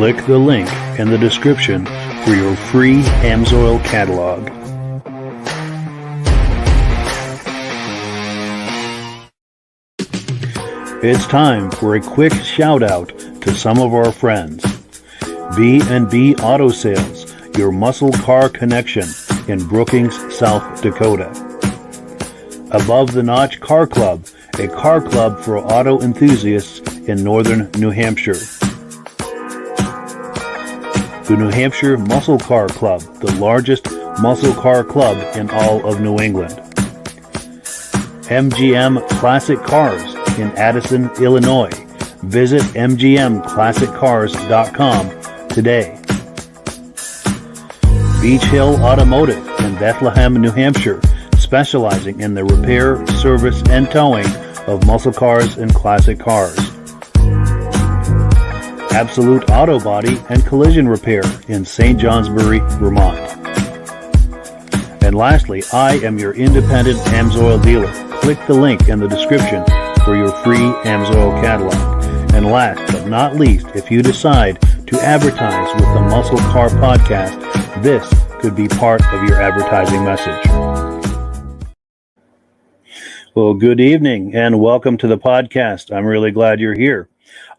Click the link in the description for your free AMSOIL catalog. It's time for a quick shout out to some of our friends. B&B Auto Sales, your muscle car connection in Brookings, South Dakota. Above the Notch Car Club, a car club for auto enthusiasts in northern New Hampshire. The New Hampshire Muscle Car Club, the largest muscle car club in all of New England. MGM Classic Cars in Addison, Illinois. Visit mgmclassiccars.com today. Beach Hill Automotive in Bethlehem, New Hampshire, specializing in the repair, service, and towing of muscle cars and classic cars. Absolute Auto Body and Collision Repair in St. Johnsbury, Vermont. And lastly, I am your independent AMSOIL dealer. Click the link in the description for your free AMSOIL catalog. And last but not least, if you decide to advertise with the Muscle Car Podcast, this could be part of your advertising message. Well, good evening and welcome to the podcast. I'm really glad you're here.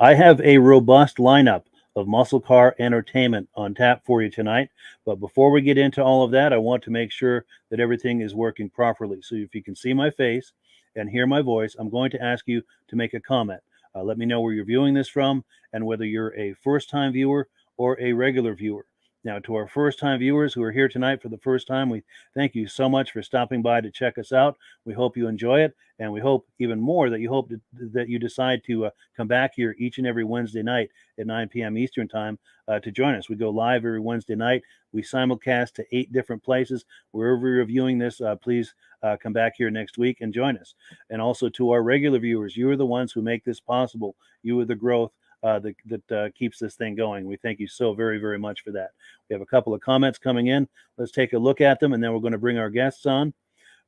I have a robust lineup of muscle car entertainment on tap for you tonight. But before we get into all of that, I want to make sure that everything is working properly. So if you can see my face and hear my voice, I'm going to ask you to make a comment. Let me know where you're viewing this from and whether you're a first-time viewer or a regular viewer. Now, to our first-time viewers who are here tonight for the first time, we thank you so much for stopping by to check us out. We hope you enjoy it, and we hope even more that you decide to come back here each and every Wednesday night at 9 p.m. Eastern Time to join us. We go live every Wednesday night. We simulcast to 8 different places. Wherever you're viewing this, please come back here next week and join us. And also to our regular viewers, you are the ones who make this possible. You are the growth that keeps this thing going. We thank you so very, very much for that. We have a couple of comments coming in. Let's take a look at them, and then we're going to bring our guests on.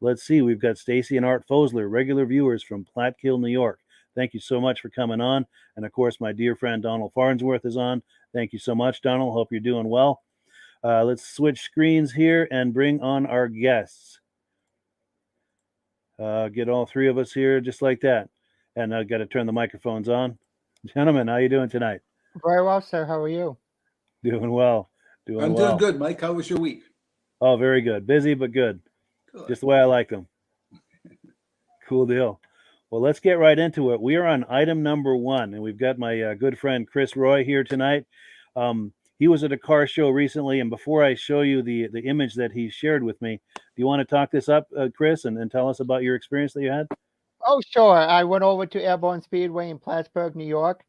Let's see. We've got Stacy and Art Fosler, regular viewers from Platkill, New York. Thank you so much for coming on. And, of course, my dear friend Donald Farnsworth is on. Thank you so much, Donald. Hope you're doing well. Let's switch screens here and bring on our guests. Get all three of us here just like that. And I've got to turn the microphones on. Gentlemen, how you doing tonight? Very well, sir. How are you? Doing well. I'm doing good, Mike. How was your week? Oh, very good. Busy, but good. Just the way I like them. Cool deal. Well, let's get right into it. We are on item number 1, and we've got my good friend Chris Roy here tonight. He was at a car show recently, and before I show you the image that he shared with me, do you want to talk this up, Chris, and tell us about your experience that you had? Oh, sure. I went over to Airborne Speedway in Plattsburgh, New York,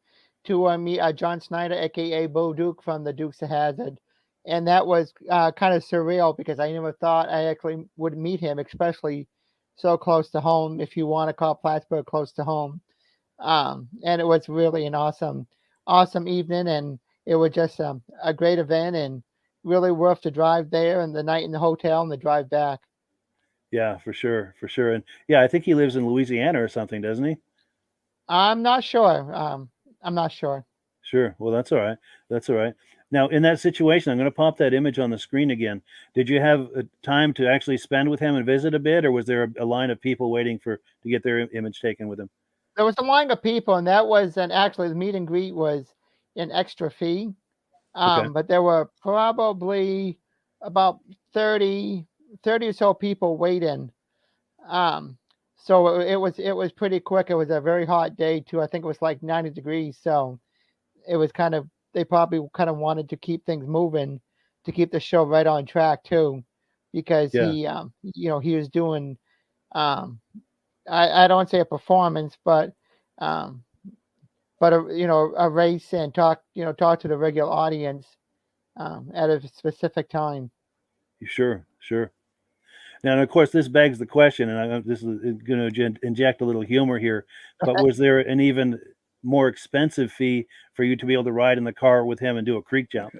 to meet John Schneider, a.k.a. Bo Duke from the Dukes of Hazzard. And that was kind of surreal because I never thought I actually would meet him, especially so close to home, if you want to call Plattsburgh close to home. And it was really an awesome evening, and it was just a great event and really worth the drive there and the night in the hotel and the drive back. Yeah, for sure. And yeah, I think he lives in Louisiana or something, doesn't he? I'm not sure. I'm not sure. Sure. Well, that's all right. Now, in that situation, I'm going to pop that image on the screen again. Did you have time to actually spend with him and visit a bit, or was there a line of people waiting to get their image taken with him? There was a line of people, and that was, and actually the meet and greet was an extra fee. Okay. But there were probably about 30 or so people waiting. So it was pretty quick. It was a very hot day too. I think it was like 90 degrees. So it was they probably kind of wanted to keep things moving to keep the show right on track too, because he was doing, I don't want to say a performance, but a race and talk to the regular audience, at a specific time. Sure. Now, of course, this begs the question, and this is going to inject a little humor here, but was there an even more expensive fee for you to be able to ride in the car with him and do a creek jump?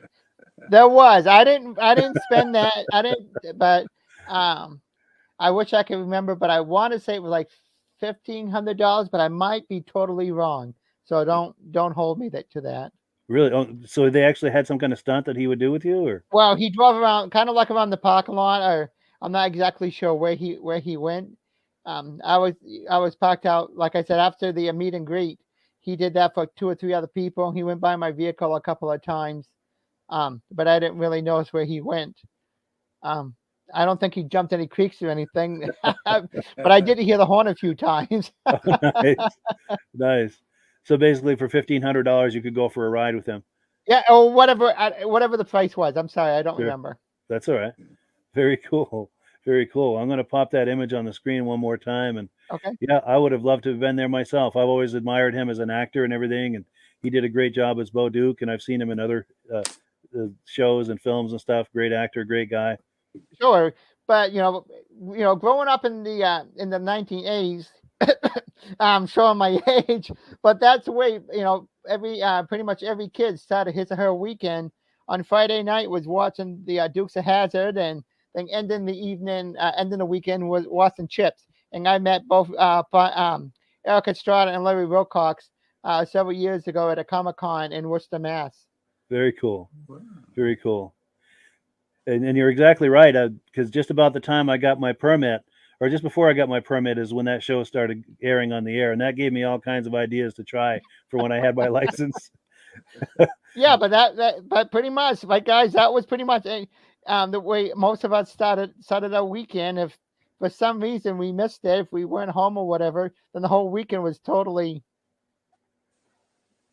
There was. I didn't spend that. But I wish I could remember, but I want to say it was like $1,500, but I might be totally wrong. So don't hold me to that. Really? Oh, so they actually had some kind of stunt that he would do with you, or? Well, he drove around, kind of like around the parking lot, or I'm not exactly sure where he went. I was parked out, like I said, after the meet and greet. He did that for 2 or 3 other people. He went by my vehicle a couple of times, but I didn't really notice where he went. Um, I don't think he jumped any creeks or anything, but I did hear the horn a few times. Oh, nice, nice. So basically, for $1,500, you could go for a ride with him. Yeah, or whatever the price was. I'm sorry, I don't Sure. remember. That's all right. Very cool. Very cool. I'm going to pop that image on the screen one more time. And Okay. yeah, I would have loved to have been there myself. I've always admired him as an actor and everything, and he did a great job as Bo Duke. And I've seen him in other shows and films and stuff. Great actor, great guy. Sure, but growing up in the 1980s, I'm showing my age, but that's the way every pretty much every kid started his or her weekend on Friday night was watching the Dukes of Hazzard, and then ending the weekend was watching Chips. And I met both Eric Estrada and Larry Wilcox several years ago at a Comic-Con in Worcester, Mass. Very cool. Very cool. And you're exactly right, because just about the time I got my permit, or just before I got my permit, is when that show started airing on the air, and that gave me all kinds of ideas to try for when I had my license. Yeah, but pretty much, like, guys, that was pretty much the way most of us started our weekend. If for some reason we missed it, if we weren't home or whatever, then the whole weekend was totally.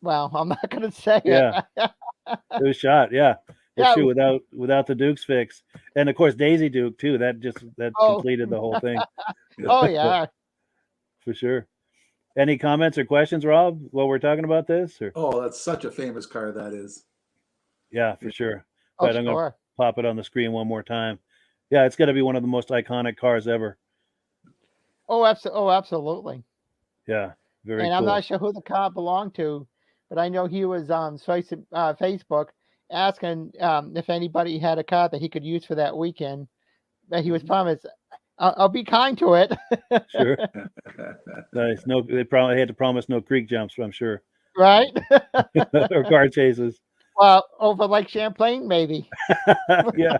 Well, I'm not gonna say it. It was shot. Yeah. It's true, without the Duke's fix, and of course Daisy Duke too. That completed the whole thing. Oh yeah, for sure. Any comments or questions, Rob, while we're talking about this? Or? Oh, that's such a famous car that is. Yeah, for sure. Oh, But I'm going to pop it on the screen one more time. Yeah, it's got to be one of the most iconic cars ever. Oh, absolutely. Yeah, very cool. And I'm not sure who the car belonged to, but I know he was on Facebook asking if anybody had a car that he could use for that weekend. But he was promised, I'll be kind to it. Sure. Nice. No, they probably had to promise no creek jumps, I'm sure. Right? Or car chases. Well, over Lake Champlain, maybe. Yeah.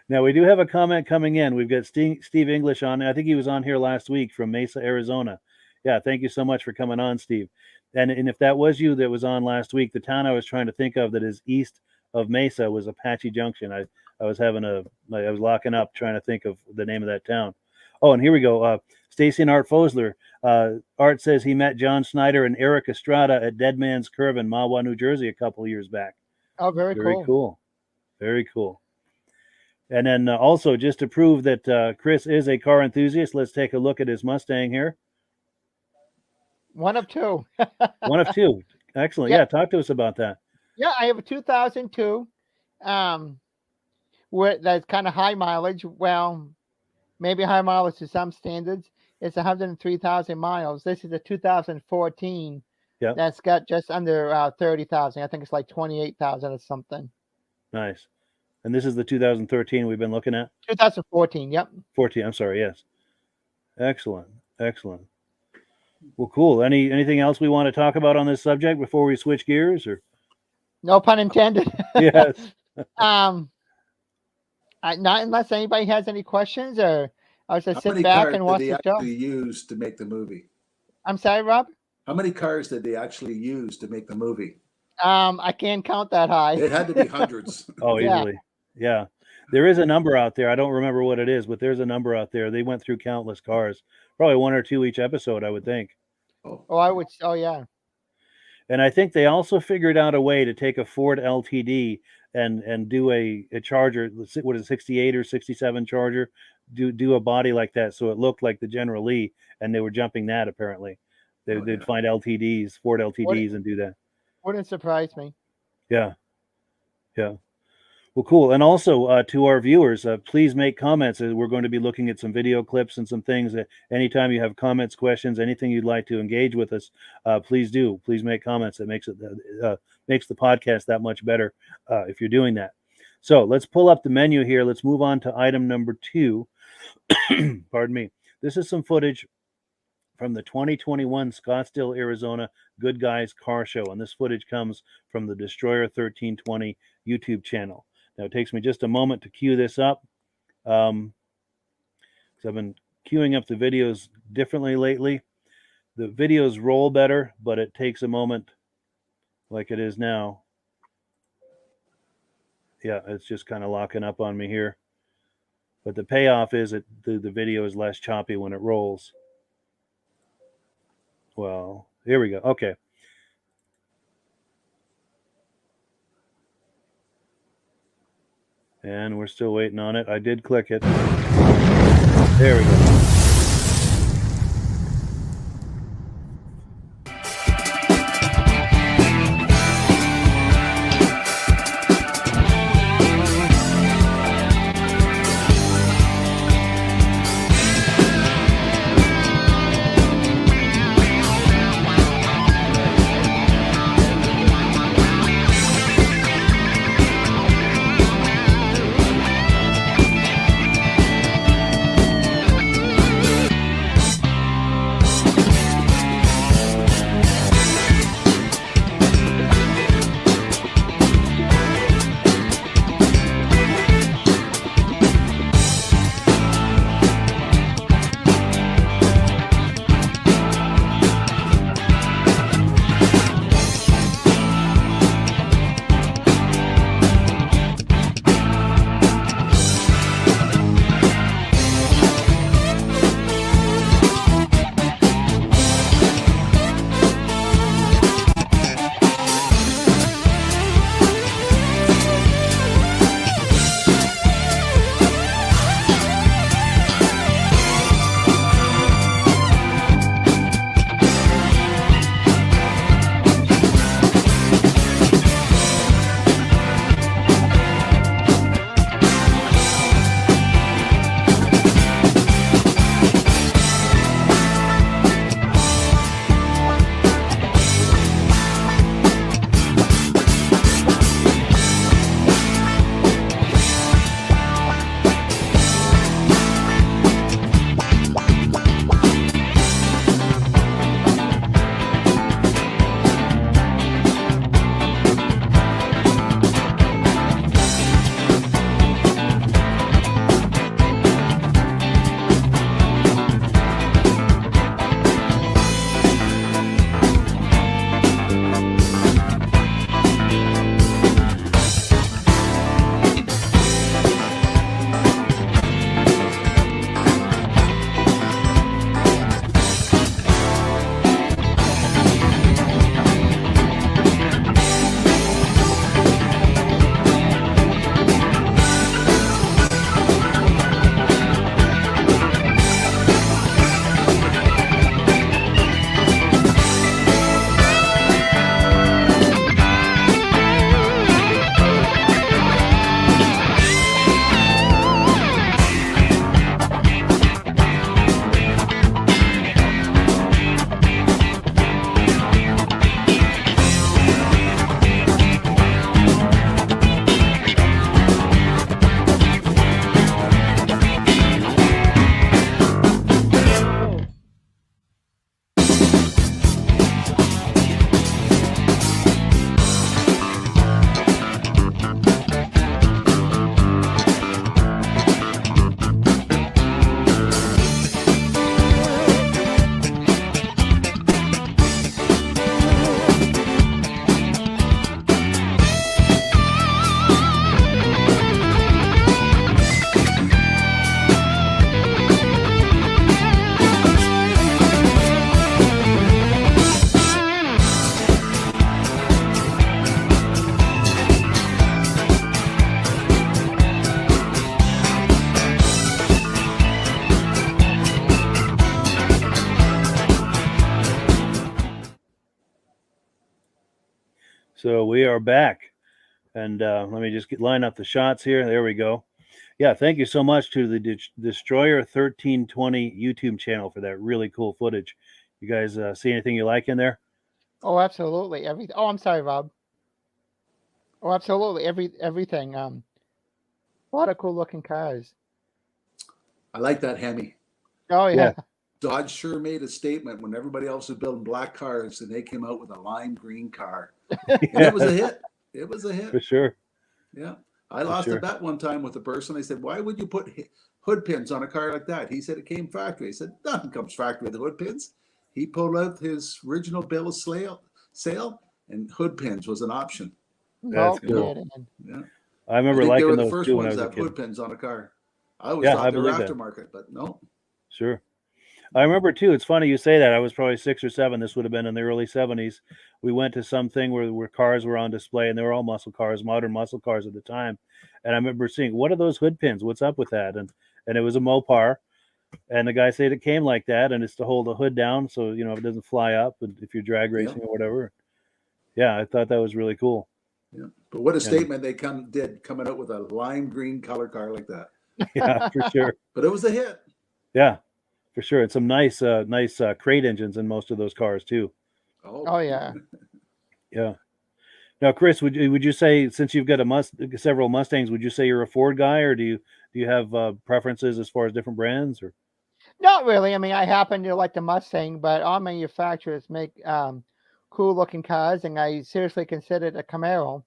Now, we do have a comment coming in. We've got Steve English on. I think he was on here last week from Mesa, Arizona. Yeah, thank you so much for coming on, Steve. And if that was you that was on last week, the town I was trying to think of that is east of Mesa was Apache Junction. I was locking up trying to think of the name of that town. Oh, and here we go. Stacy and Art Fosler. Art says he met John Schneider and Eric Estrada at Dead Man's Curve in Mahwah, New Jersey a couple of years back. Oh, very cool. Very cool. And then also, just to prove that Chris is a car enthusiast, let's take a look at his Mustang here. One of two. One of two. Excellent. Yeah, talk to us about that. Yeah, I have a 2002. That's kind of high mileage. Well, maybe high mileage to some standards. It's 103,000 miles. This is a 2014. Yeah. That's got just under 30,000. I think it's like 28,000 or something. Nice. And this is the 2013 we've been looking at? 2014, yep. 14, I'm sorry, yes. Excellent. Well, cool. Anything else we want to talk about on this subject before we switch gears? Or no pun intended. Yes. Not unless anybody has any questions, or I'll just sit back and watch the show. How many cars did they actually use to make the movie? I'm sorry, Rob? How many cars did they actually use to make the movie? I can't count that high. It had to be hundreds. Oh, easily. Yeah. There is a number out there. I don't remember what it is, but there's a number out there. They went through countless cars. Probably one or two each episode, I would think. Oh, yeah. And I think they also figured out a way to take a Ford LTD and do a Charger, what is it, 68 or 67 Charger, do a body like that so it looked like the General Lee, and they were jumping that apparently. They'd find LTDs, Ford LTDs, and do that. Wouldn't surprise me. Yeah. Well, cool. And also to our viewers, please make comments. We're going to be looking at some video clips and some things. Anytime you have comments, questions, anything you'd like to engage with us, please do. Please make comments. It makes the podcast that much better if you're doing that. So let's pull up the menu here. Let's move on to item number 2. Pardon me. This is some footage from the 2021 Scottsdale, Arizona Good Guys Car Show. And this footage comes from the Destroyer 1320 YouTube channel. Now, it takes me just a moment to cue this up. So I've been queuing up the videos differently lately. The videos roll better, but it takes a moment like it is now. Yeah, it's just kind of locking up on me here. But the payoff is that the video is less choppy when it rolls. Well, here we go. Okay. And we're still waiting on it. I did click it. There we go. So we are back, and let me just line up the shots here. There we go. Yeah, thank you so much to the Destroyer 1320 YouTube channel for that really cool footage. You guys see anything you like in there? Oh, absolutely. Oh, I'm sorry, Rob. Oh, absolutely. Everything. A lot of cool looking cars. I like that Hemi. Oh yeah. Dodge sure made a statement when everybody else was building black cars, and they came out with a lime green car, and it was a hit. It was a hit. For sure. Yeah, I lost a bet one time with a person. I said, "Why would you put hood pins on a car like that?" He said, "It came factory." I said, "Nothing comes factory with hood pins." He pulled out his original bill of sale, and hood pins was an option. That's cool. Yeah, I remember liking they were the those first too when I ones was a that have kid. hood pins on a car. I always thought they were aftermarket, but no. Sure. I remember too. It's funny you say that. I was probably 6 or 7. This would have been in the early 70s. We went to something where cars were on display, and they were all muscle cars, modern muscle cars at the time. And I remember seeing, what are those hood pins? What's up with that? And it was a Mopar, and the guy said it came like that, and it's to hold the hood down so it doesn't fly up, and if you're drag racing or whatever. Yeah, I thought that was really cool. Yeah, but what a statement they did coming out with a lime green color car like that. Yeah, for sure. But it was a hit. Yeah. For sure. And some nice crate engines in most of those cars too. Oh yeah. Yeah. Now, Chris, would you say, since you've got several Mustangs, would you say you're a Ford guy, or do you have preferences as far as different brands? Or not really? I mean, I happen to like the Mustang, but all manufacturers make cool looking cars, and I seriously considered a Camaro.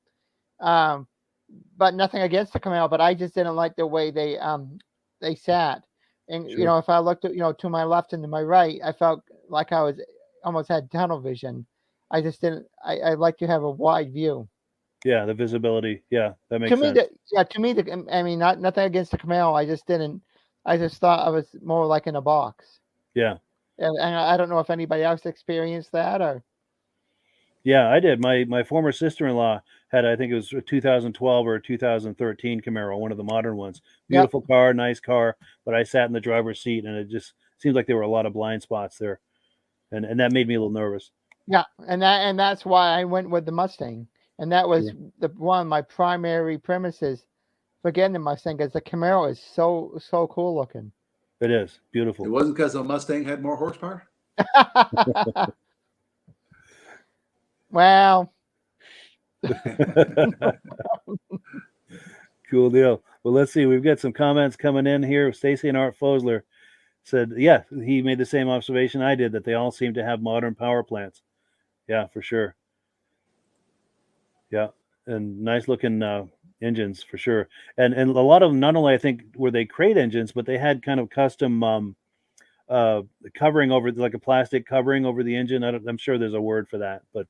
But nothing against the Camaro, but I just didn't like the way they sat. And sure. If I looked at to my left and to my right, I felt like I was almost had tunnel vision. I just didn't. I like to have a wide view. Yeah, the visibility. Yeah, that makes sense. To me, I mean, nothing against the Camaro. I just didn't. I just thought I was more like in a box. Yeah. And I don't know if anybody else experienced that or. Yeah, I did. My former sister-in-law had, I think it was a 2012 or a 2013 Camaro, one of the modern ones. Beautiful car, nice car, but I sat in the driver's seat, and it just seemed like there were a lot of blind spots there, and that made me a little nervous. Yeah, and that's why I went with the Mustang, and that was one of my primary premises for getting the Mustang, because the Camaro is so cool looking. It is beautiful. It wasn't because the Mustang had more horsepower. Well, cool deal. Well, let's see. We've got some comments coming in here. Stacy and Art Fosler said, yeah, he made the same observation I did, that they all seem to have modern power plants. Yeah, for sure. Yeah, and nice looking engines for sure. And a lot of them, not only I think were they crate engines, but they had kind of custom covering over, like a plastic covering over the engine. I'm sure there's a word for that, but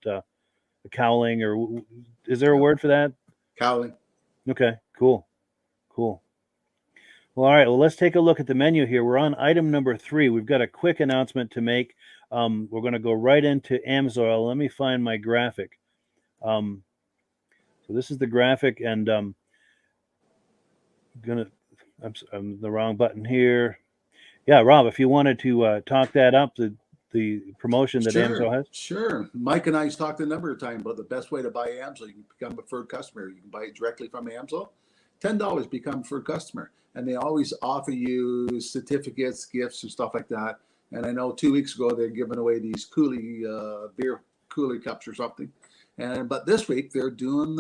cowling, or is there a word for that? Cowling. Okay, cool. Well, all right. Well, let's take a look at the menu here. We're on item number 3. We've got a quick announcement to make. We're going to go right into AMSOIL. Let me find my graphic. So this is the graphic, and I'm the wrong button here. Yeah, Rob, if you wanted to talk that up, the promotion that AMSOIL has. Sure. Mike and I talked a number of times about the best way to buy AMSOIL. You can become a preferred customer. You can buy it directly from AMSOIL. $10 become a preferred customer. And they always offer you certificates, gifts, and stuff like that. And I know 2 weeks ago they're giving away these beer cooler cups or something. But this week they're doing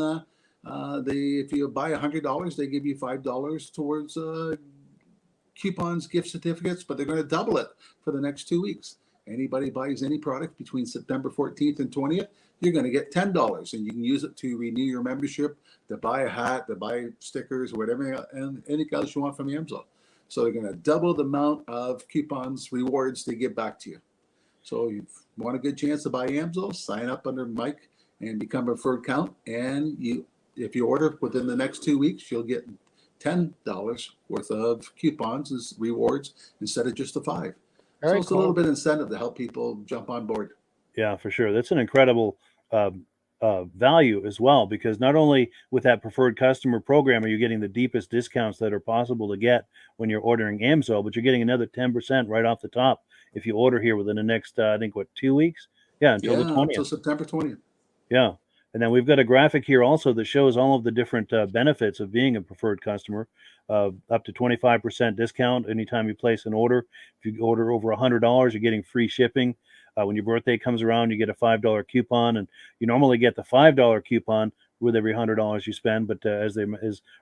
if you buy $100, they give you $5 towards coupons, gift certificates, but they're going to double it for the next 2 weeks. Anybody buys any product between September 14th and 20th, you're going to get $10, and you can use it to renew your membership, to buy a hat, to buy stickers, or whatever, and anything else you want from AMSOIL. So they're going to double the amount of coupons, rewards they give back to you. So if you want a good chance to buy AMSOIL, sign up under Mike and become a preferred account. And if you order within the next 2 weeks, you'll get $10 worth of coupons as rewards instead of just the $5. So it's a little bit of incentive to help people jump on board. Yeah, for sure. That's an incredible value as well, because not only with that preferred customer program are you getting the deepest discounts that are possible to get when you're ordering AMSOIL, but you're getting another 10% right off the top if you order here within the next, I think, 2 weeks? Yeah, until the 20th. Until September 20th. Yeah. And then we've got a graphic here also that shows all of the different benefits of being a preferred customer, up to 25% discount anytime you place an order. If you order over $100, you're getting free shipping. When your birthday comes around, you get a $5 coupon, and you normally get the $5 coupon with every $100 you spend. But as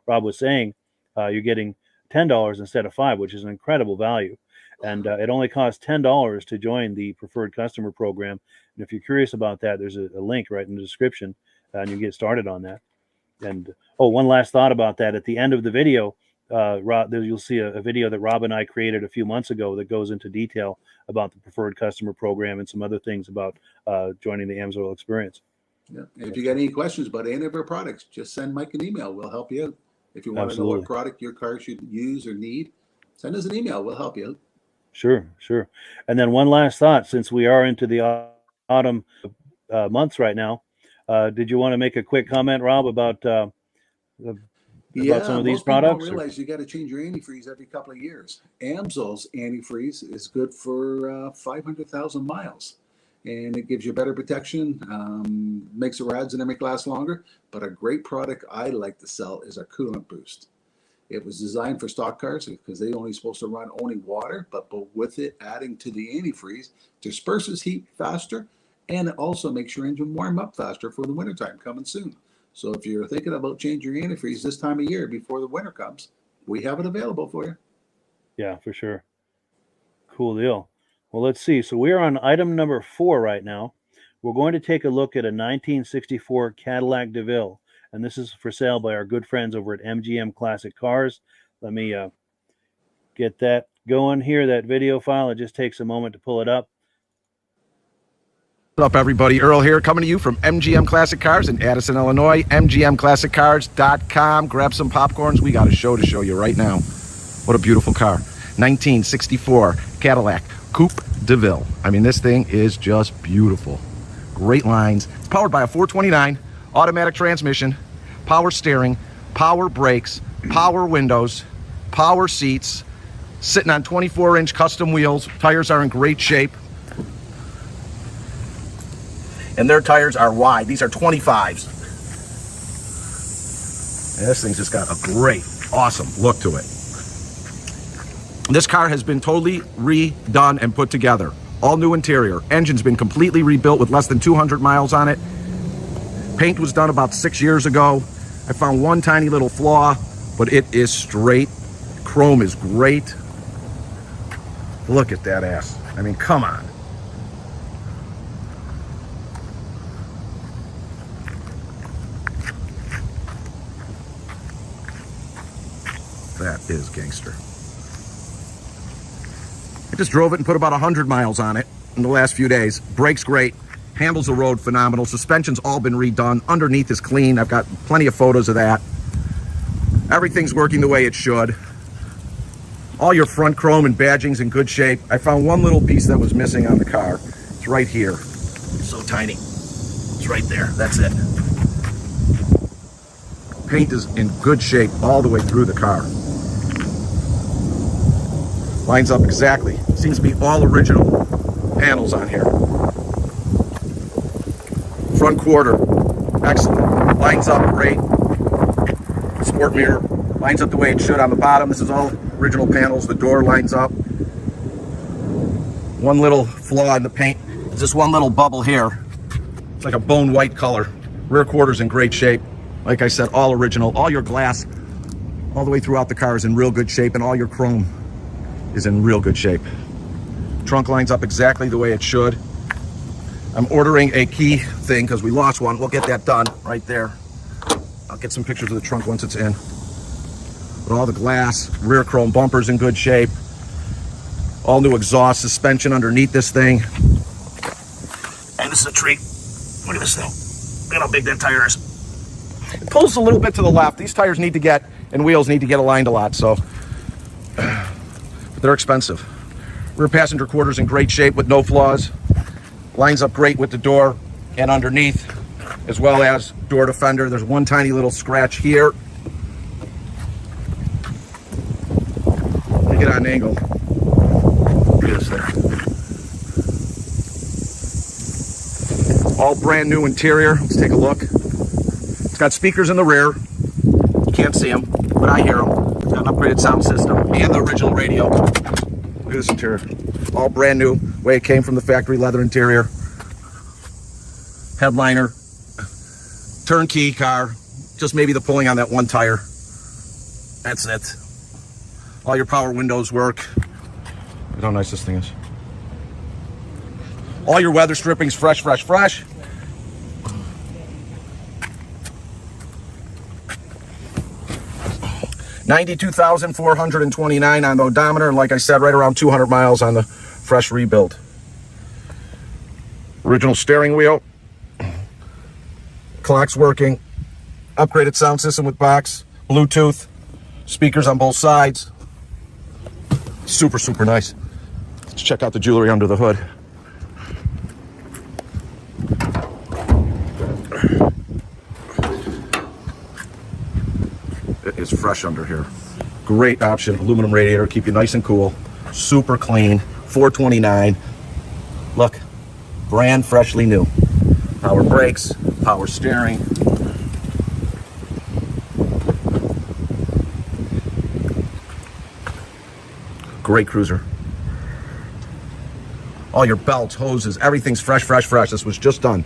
Rob was saying, you're getting $10 instead of $5, which is an incredible value. And it only costs $10 to join the preferred customer program. And if you're curious about that, there's a link right in the description, and you get started on that. And one last thought about that. At the end of the video, Rob, you'll see a video that Rob and I created a few months ago that goes into detail about the preferred customer program and some other things about joining the AMSOIL experience. Yeah. And if you got any questions about any of our products, just send Mike an email. We'll help you out. If you want to know what product your car should use or need, send us an email. We'll help you out. Sure. And then one last thought, since we are into the autumn months right now, did you want to make a quick comment, Rob, about some of these products? Don't realize you got to change your antifreeze every couple of years. AMSOIL's antifreeze is good for 500,000 miles, and it gives you better protection, makes the rads and everything last longer. But a great product I like to sell is a coolant boost. It was designed for stock cars because they only supposed to run only water, but with it adding to the antifreeze, disperses heat faster, and it also makes your engine warm up faster for the wintertime coming soon. So if you're thinking about changing your antifreeze this time of year before the winter comes, we have it available for you. Yeah, for sure. Cool deal. Well, let's see. So we're on item number 4 right now. We're going to take a look at a 1964 Cadillac DeVille. And this is for sale by our good friends over at MGM Classic Cars. Let me get that going here, that video file. It just takes a moment to pull it up. What's up, everybody? Earl here, coming to you from MGM Classic Cars in Addison, Illinois. MGMClassicCars.com. Grab some popcorns. We got a show to show you right now. What a beautiful car. 1964 Cadillac Coupe DeVille. I mean, this thing is just beautiful. Great lines. It's powered by a 429 automatic transmission, power steering, power brakes, power windows, power seats, sitting on 24-inch custom wheels. Tires are in great shape. And their tires are wide. These are 25s. And this thing's just got a great, awesome look to it. This car has been totally redone and put together. All new interior. Engine's been completely rebuilt with less than 200 miles on it. Paint was done about 6 years ago. I found one tiny little flaw, but it is straight. Chrome is great. Look at that ass. I mean, come on. That is gangster. I just drove it and put about 100 miles on it in the last few days. Brakes great. Handles the road phenomenal. Suspension's all been redone. Underneath is clean. I've got plenty of photos of that. Everything's working the way it should. All your front chrome and badging's in good shape. I found one little piece that was missing on the car. It's right here. It's so tiny. It's right there. That's it. Paint is in good shape all the way through the car. Lines up exactly. Seems to be all original panels on here. Front quarter, excellent. Lines up great. Sport mirror, lines up the way it should on the bottom. This is all original panels. The door lines up. One little flaw in the paint. There's just one little bubble here. It's like a bone white color. Rear quarter's in great shape. Like I said, all original. All your glass, all the way throughout the car is in real good shape, and all your chrome is in real good shape. Trunk lines up exactly the way it should. I'm ordering a key thing because we lost one. We'll get that done right there. I'll get some pictures of the trunk once it's in. But all the glass, rear chrome bumpers in good shape. All new exhaust, suspension underneath this thing. And this is a treat. Look at this thing. Look at how big that tire is. It pulls a little bit to the left. These tires need to get, and wheels need to get aligned a lot, so. But they're expensive. Rear passenger quarters in great shape with no flaws. Lines up great with the door and underneath, as well as door defender. There's one tiny little scratch here. Let me get on an angle. Look at this there. All brand new interior. Let's take a look. It's got speakers in the rear. You can't see them, but I hear them. It's got an upgraded sound system and the original radio. Look at this interior. All brand new, way it came from the factory, leather interior. Headliner. Turnkey car. Just maybe the pulling on that one tire. That's it. All your power windows work. Look how nice this thing is. All your weather stripping's fresh, fresh, fresh. $92,429 on the odometer, and like I said, right around 200 miles on the fresh rebuild. Original steering wheel. Clock's working. Upgraded sound system with box. Bluetooth. Speakers on both sides. Super, super nice. Let's check out the jewelry under the hood. It is fresh under here. Great option. Aluminum radiator, keep you nice and cool. Super clean. $429. Look, brand freshly new. Power brakes, power steering. Great cruiser. All your belts, hoses, everything's fresh, fresh, fresh. This was just done.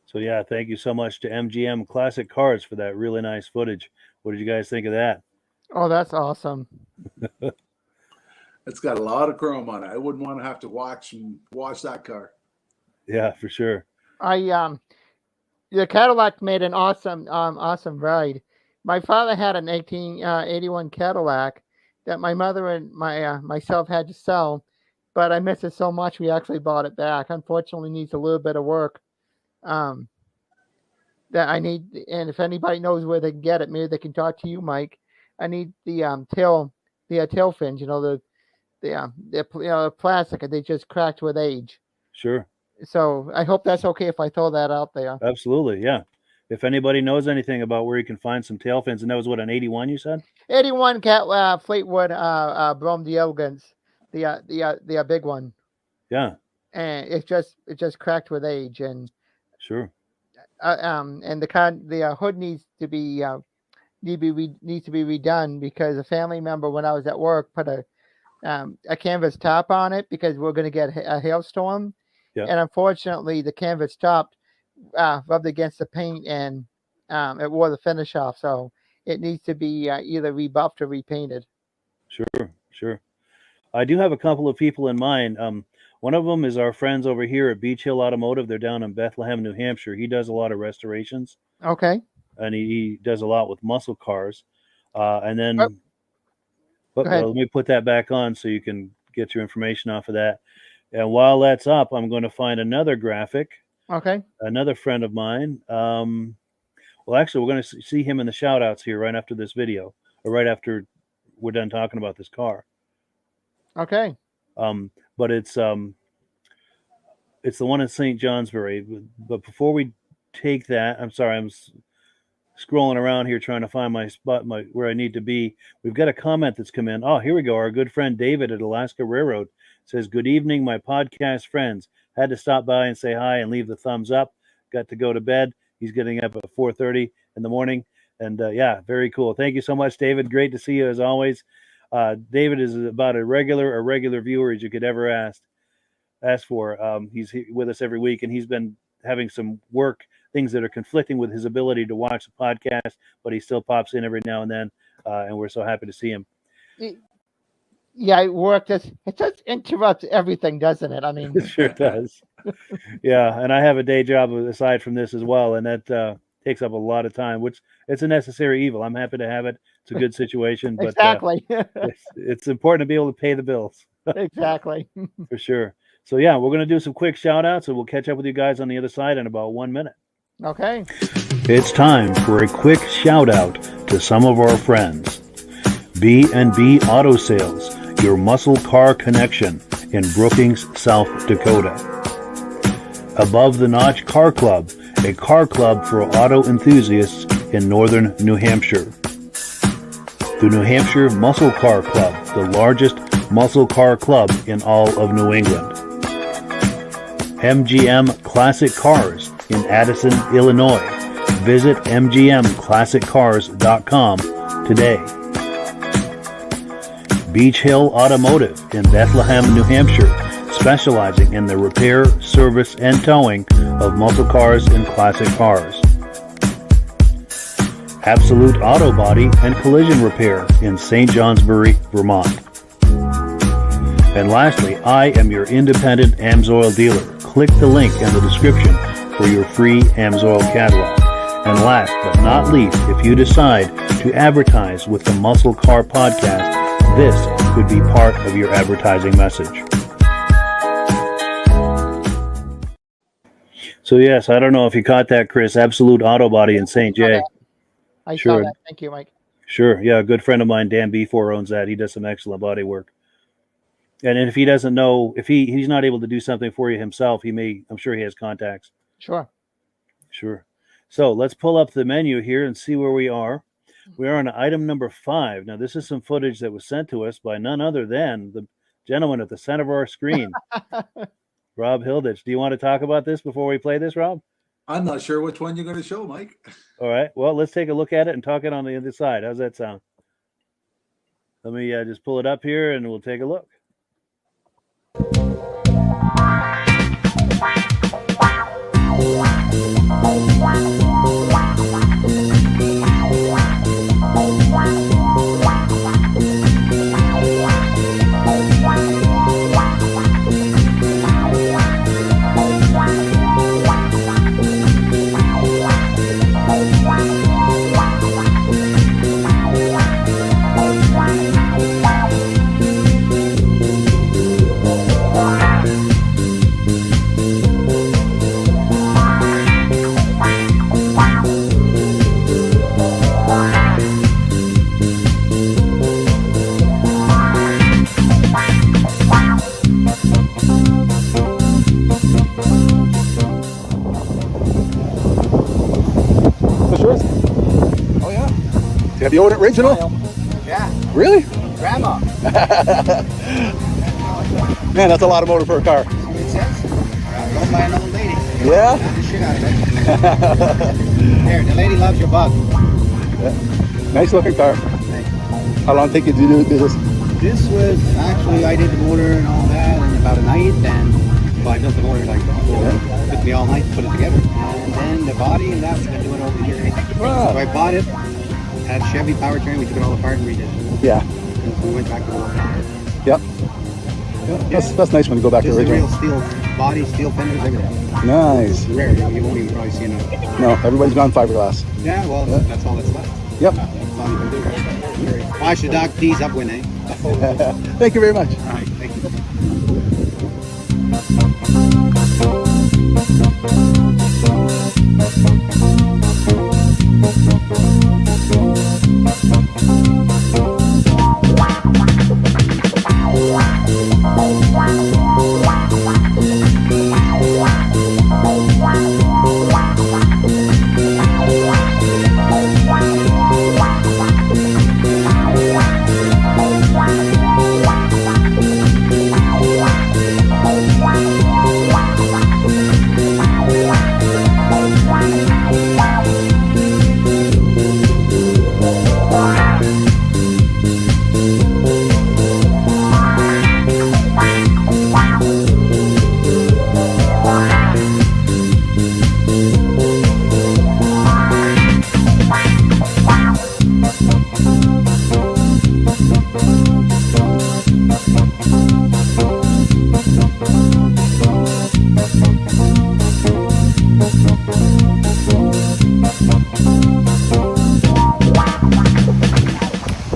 So yeah, thank you so much to MGM Classic Cars for that really nice footage. What did you guys think of that? Oh, that's awesome. It's got a lot of chrome on it. I wouldn't want to have to watch that car. Yeah, for sure. The Cadillac made an awesome ride. My father had an 1881 Cadillac that my mother and myself had to sell, but I miss it so much we actually bought it back. Unfortunately, needs a little bit of work. That I need, and if anybody knows where they can get it, maybe they can talk to you, Mike. I need the tail fins. The plastic, and they just cracked with age. Sure. So I hope that's okay if I throw that out there. Absolutely, yeah. If anybody knows anything about where you can find some tail fins, and that was what, an 81 you said? 81 Fleetwood Brome the Elegance, the big one. Yeah. And it just cracked with age, and sure. And the hood needs to be redone because a family member, when I was at work, put a canvas top on it because we're going to get a hailstorm. Yeah. And unfortunately, the canvas top rubbed against the paint and it wore the finish off. So it needs to be either rebuffed or repainted. Sure. I do have a couple of people in mind. One of them is our friends over here at Beach Hill Automotive. They're down in Bethlehem, New Hampshire. He does a lot of restorations. Okay. And he does a lot with muscle cars. And then, Go ahead. let me put that back on so you can get your information off of that. And while that's up, I'm going to find another graphic. Okay. Another friend of mine. Well, actually, we're going to see him in the shout outs here right after this video, or right after we're done talking about this car. Okay. But it's the one in St. Johnsbury. But before we take that, I'm sorry, I'm scrolling around here trying to find my spot, where I need to be. We've got a comment that's come in. Oh, here we go. Our good friend David at Alaska Railroad says, "Good evening, my podcast friends. Had to stop by and say hi and leave the thumbs up. Got to go to bed." He's getting up at 4:30 in the morning. And yeah, very cool. Thank you so much, David. Great to see you as always. David is about a regular viewer as you could ever ask for. He's with us every week, and he's been having some things that are conflicting with his ability to watch the podcast, but he still pops in every now and then, and we're so happy to see him. Yeah, it just interrupts everything, doesn't it? I mean, it sure does. Yeah, and I have a day job aside from this as well, and that takes up a lot of time, which it's a necessary evil. I'm happy to have it. It's a good situation, but exactly. it's important to be able to pay the bills. Exactly. For sure. So yeah, we're going to do some quick shout outs, and we'll catch up with you guys on the other side in about 1 minute. Okay. It's time for a quick shout out to some of our friends. B&B Auto Sales, your muscle car connection in Brookings, South Dakota. Above the Notch Car Club, a car club for auto enthusiasts in northern New Hampshire. The New Hampshire Muscle Car Club, the largest muscle car club in all of New England. MGM Classic Cars in Addison, Illinois. Visit mgmclassiccars.com today. Beach Hill Automotive in Bethlehem, New Hampshire, specializing in the repair, service, and towing of muscle cars and classic cars. Absolute Auto Body and Collision Repair in St. Johnsbury, Vermont. And lastly, I am your independent AMSOIL dealer. Click the link in the description for your free AMSOIL catalog. And last but not least, if you decide to advertise with the Muscle Car Podcast, this could be part of your advertising message. So yes, I don't know if you caught that, Chris. Absolute Auto Body in St. J. I Sure. saw that. Thank you, Mike. Sure. Yeah, a good friend of mine, Dan B4, owns that. He does some excellent body work. And if he doesn't know, if he's not able to do something for you himself, I'm sure he has contacts. Sure. Sure. So let's pull up the menu here and see where we are. We are on item number 5. Now, this is some footage that was sent to us by none other than the gentleman at the center of our screen, Rob Hilditch. Do you want to talk about this before we play this, Rob? I'm not sure which one you're going to show, Mike. All right. Well, let's take a look at it and talk it on the other side. How's that sound? Let me just pull it up here and we'll take a look. Have you owned it original? Yeah. Really? Grandma. Man, that's a lot of motor for a car. See what it says? Owned by an old lady. Yeah? Got the shit out of it. Here, the lady loves your bug. Yeah. Nice looking car. How long did it take you to do this? This was actually, I did the motor and all that in about a night, and well, I built the motor like it took me all night to put it together. And then the body and that we've been doing over the years. Wow. So I bought it, had Chevy powertrain, we took it all apart and redid it. Yeah. And so we went back to work. Yep. Yeah, that's nice when you go back to This is original. real steel body, steel fenders, everything. Nice. It's rare, you won't even probably see it. No, everybody's gone fiberglass. Yeah, well, Yeah. that's all that's left. Yep. That's all you can do. Wash the dog peas up when they. Thank you very much. All right, thank you.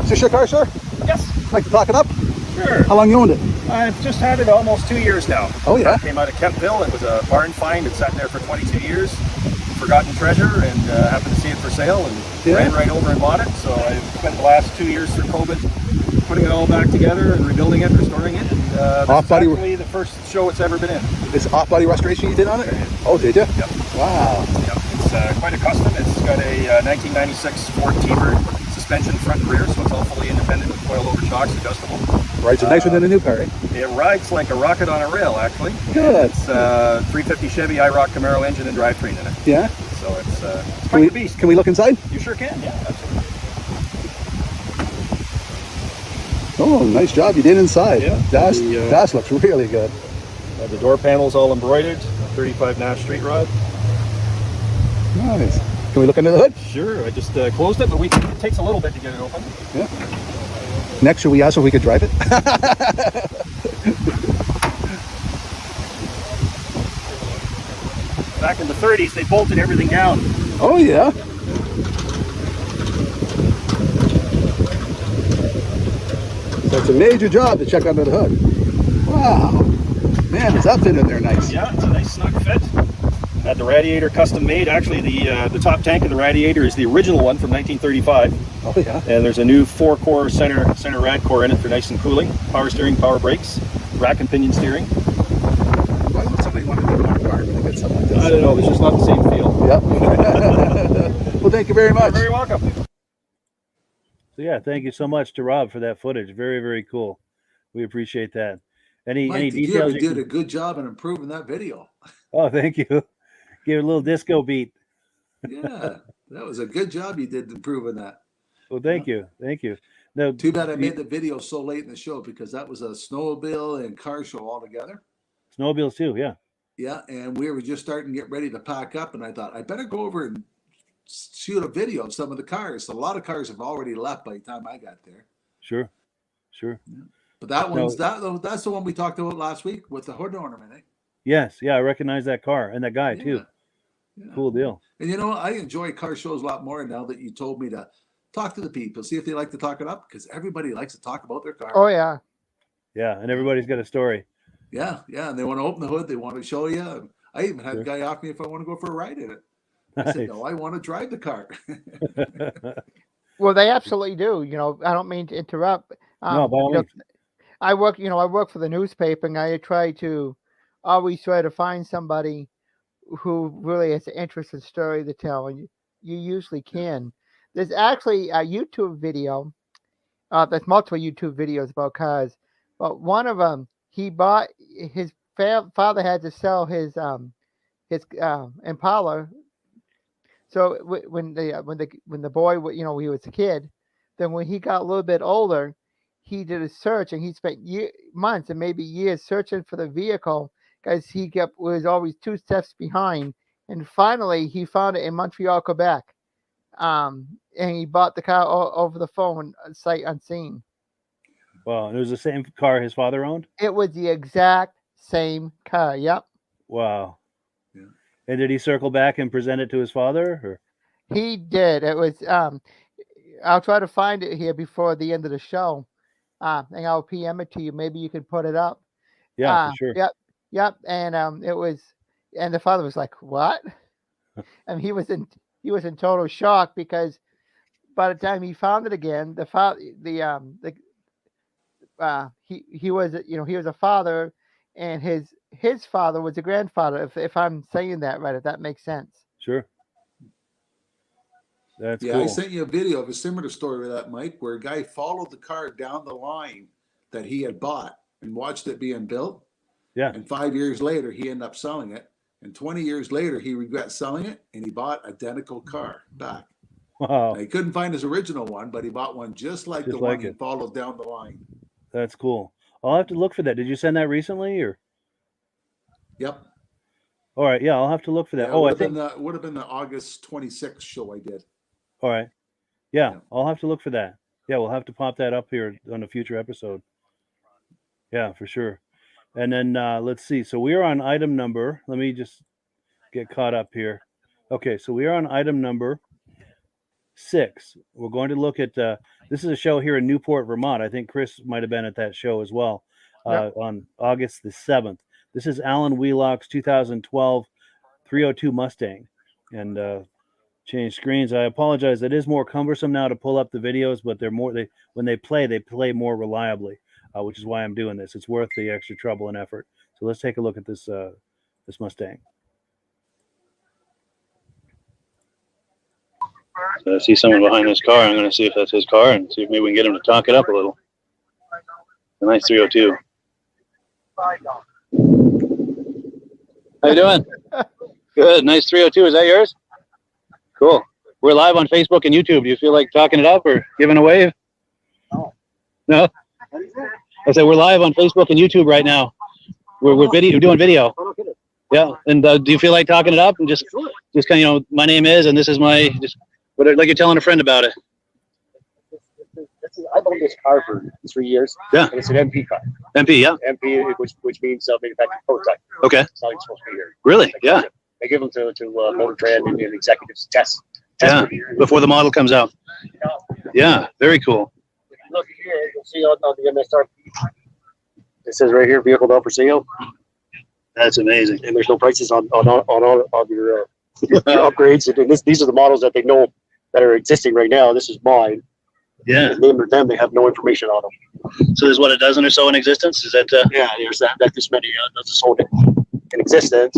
Is this your car, sir? Yes, Like to talk it up? sure. How long you owned it? I've just had it almost 2 years now. Oh, yeah? It came out of Kempville. It was a barn find. It sat there for 22 years. Forgotten treasure, and happened to see it for sale and Yeah. ran right over and bought it. So I spent the last 2 years through COVID putting it all back together and rebuilding it, restoring it. And this Off-body- is actually the first show it's ever been in. This off-body restoration you did on it? Oh, did you? Yep. Wow. Yep. It's quite a custom. It's got a 1996 Ford T-Bird suspension front and rear, so it's all fully independent with coil-over shocks, adjustable. Right, so nicer than a new car, eh? It rides like a rocket on a rail, actually. Good. It's 350 Chevy IROC Camaro engine and drivetrain in it. Yeah? So it's Can quite we, a beast. can we look inside? You sure can, yeah, absolutely. Oh, nice job. You did inside. Yeah. That looks really good. The door panel's all embroidered, 35 Nash Street Rod. Nice. Can we look under the hood? Sure, I just closed it, but it takes a little bit to get it open. Yeah. Next, should we ask if we could drive it? Back in the 30s, they bolted everything down. Oh, yeah. So it's a major job to check under the hood. Wow. Man, is that fit in there nice? Yeah, it's a nice snug fit. Had the radiator custom made. Actually, the top tank of the radiator is the original one from 1935. Oh, yeah. And there's a new 4-core center rad core in it for nice and cooling. Power steering, power brakes, rack and pinion steering. Why would somebody want to do it on a car when they get something like this? I don't know, it's just not the same feel. Yep. Well, thank you very much. You're very welcome. So yeah, thank you so much to Rob for that footage. Very, very cool. We appreciate that. Any Mike, details? you did a good job in improving that video. Oh, thank you. Give it a little disco beat. Yeah, that was a good job you did improving that. Well, thank you. Thank you. No, Too bad I made the video so late in the show because that was a snowmobile and car show all together. snowmobiles too, yeah. Yeah, and we were just starting to get ready to pack up, and I thought I better go over and shoot a video of some of the cars. A lot of cars have already left by the time I got there. Sure. But that one's that's the one we talked about last week with the hood ornament, eh? Yes, yeah, I recognize that car and that guy too. Yeah. Cool deal. And you know, I enjoy car shows a lot more now that you told me to talk to the people, see if they like to talk it up, because everybody likes to talk about their car. Oh yeah. Yeah, and everybody's got a story. Yeah, and they want to open the hood, they want to show you. And I even had a guy ask me if I want to go for a ride in it. I said, no, I want to drive the car. Well, they absolutely do. You know, I don't mean to interrupt. No, by all you know, means. I work for the newspaper, and I try to find somebody who really has an interesting story to tell, and you usually can. There's actually a YouTube video. There's multiple YouTube videos about cars, but one of them, his father had to sell his Impala. So when the boy, he was a kid, then when he got a little bit older, he did a search, and he spent months and maybe years searching for the vehicle because he was always 2 steps behind. And finally, he found it in Montreal, Quebec. And he bought the car over the phone, sight unseen. Wow, it was the same car his father owned? It was the exact same car. Yep. Wow. Yeah. And did he circle back and present it to his father? Or? He did. It was. I'll try to find it here before the end of the show. And I'll PM it to you. Maybe you can put it up. Yeah, for sure. Yep. And it was. And the father was like, "What?" And he was in total shock because by the time he found it again, he was a father, and his father was a grandfather. If I'm saying that right, if that makes sense. Sure. That's Yeah, cool. I sent you a video of a similar story with that, Mike, where a guy followed the car down the line that he had bought and watched it being built. Yeah. And 5 years later, he ended up selling it. And 20 years later, he regrets selling it, and he bought identical car back. Wow. Now, he couldn't find his original one, but he bought one just like the one he followed down the line. That's cool. I'll have to look for that. Did you send that recently, or? Yep. All right. Yeah, I'll have to look for that. Yeah, I think that would have been the August 26th show I did. All right. Yeah, I'll have to look for that. Yeah, we'll have to pop that up here on a future episode. Yeah, for sure. And then let's see. So we are on item number. Let me just get caught up here. Okay, so we are on item number 6. We're going to look at this is a show here in Newport, Vermont. I think Chris might have been at that show as well on August the 7th. This is Alan Wheelock's 2012 302 Mustang. And change screens. I apologize. It is more cumbersome now to pull up the videos, but when they play more reliably, which is why I'm doing this. It's worth the extra trouble and effort. So let's take a look at this this Mustang. So I see someone behind this car. I'm going to see if that's his car and see if maybe we can get him to talk it up a little. A nice 302. How you doing? Good. Nice 302. Is that yours? Cool. We're live on Facebook and YouTube. Do you feel like talking it up or giving a wave? No. No? I said we're live on Facebook and YouTube right now. We're doing video. Yeah. And do you feel like talking it up and just kind of, my name is, and this is my, like you're telling a friend about it. I've owned this car for 3 years. Yeah. And it's an MP car. MP, yeah. MP, which means manufactured prototype. Okay. It's not even supposed to be here. Really? Yeah. They give them to Motor Trend and executives test. Yeah. Before the model comes out. Yeah. Very cool. If you look here, you'll see on the MSRP. It says right here, vehicle not for sale. That's amazing. And there's no prices on your upgrades. And these are the models that they know that are existing right now. This is mine. Yeah. And name of them, they have no information on them. So there's what, a dozen or so in existence? Is that? Yeah, there's that this many that's sold in existence.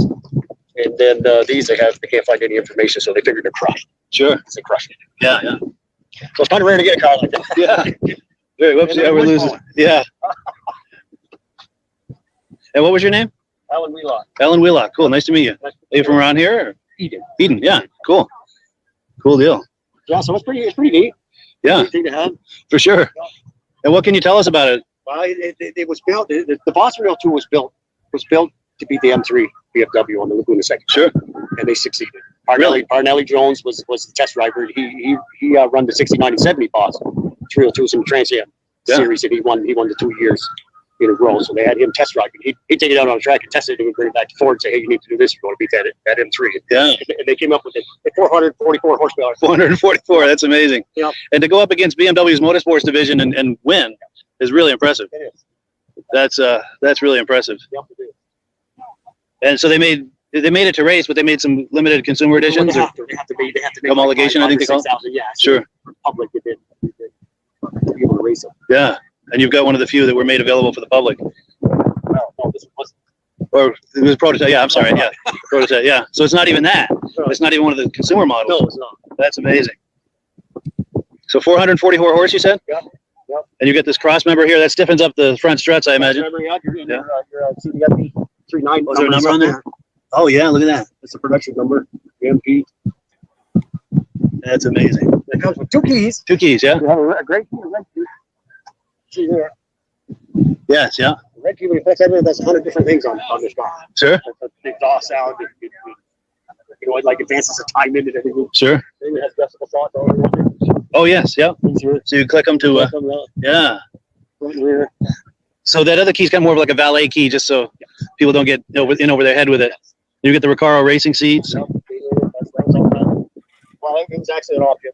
And then these they can't find any information, so they figured they're crushed. Sure. They crushed it. Yeah, yeah. So it's kind of rare to get a car like that. Yeah. Very. Whoops. Yeah, we're losing. Yeah. And what was your name? Alan Wheelock. Alan Wheelock. Cool. Nice to meet you. Are you from around here? Or? Eden. Eden. Yeah. Cool. Cool deal. Yeah, so it's pretty neat. Yeah. Thing to have. For sure. And what can you tell us about it? Well, it was built. The Boss Rail 2 was built to beat the M3 BMW on the Laguna section. Sure. And they succeeded. Parnelli Jones was the test driver. He run the 69 and 70 Boss 302s in the Trans Am series, and he won the 2 years in a row. So they had him test driving. He'd take it out on the track and test it and bring it back to Ford and say, hey, you need to do this. You're going to beat that M3. Yeah. And they came up with it at 444 horsepower. 444. That's amazing. Yeah. And to go up against BMW's Motorsports division and win is really impressive. It is. That's really impressive. Yep, it is. And so they made it to race, but they made some limited consumer editions. They have to make homologation, I think they call it. Yeah. Sure. For public, they did be able to race them. Yeah. And you've got one of the few that were made available for the public. No, this was. Or it was prototype. Yeah, I'm sorry. Yeah, prototype. Yeah. So it's not even that. It's not even one of the consumer models. No, it's not. That's amazing. So 444 horse, you said? Yeah. Yep. And you get this cross member here that stiffens up the front struts, I imagine. Remember, your CDFB 39. Was there a number on there? Oh yeah, look at that. It's a production number. MP. That's amazing. It comes with 2 keys. 2 keys, yeah. You have a great key, See there. Yes, yeah. The red key reflects everything. That's 100 different things on this car. Sure. The exhaust sound. It like advances the time in and everything. Sure. It has decibel shots all around. Oh yes, yeah. So you click them to yeah. Front rear. So that other key's kind of more of like a valet key, just so people don't get in over their head with it. You get the Recaro racing seats. Well, everything's actually an option.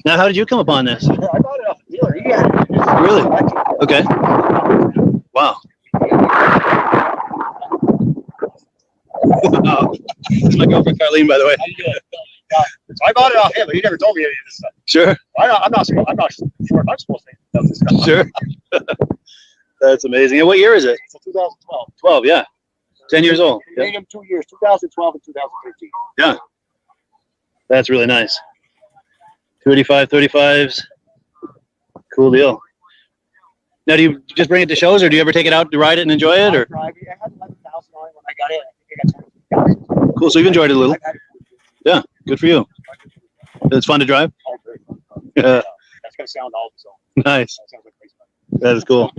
Now, how did you come upon this? I bought it off the dealer. He had it. Really? Okay. Wow. This is my girlfriend Carlene, by the way. So I bought it off him, but he never told me any of this stuff. Sure. I'm not sure if I'm supposed to know this stuff. Sure. That's amazing. And what year is it? It's 2012. 12, yeah. 10 years old. We made him 2 years, 2012 and 2013. Yeah. That's really nice. 285, 35s. Cool deal. Now, do you just bring it to shows, or do you ever take it out to ride it and enjoy it? Or I had 11,000 on it when I got it. I think I got 20,000. Cool. So you've enjoyed it a little. Yeah. Good for you. It's fun to drive. Yeah. That's gonna sound old, so. Nice. That sounds like crazy. That is cool.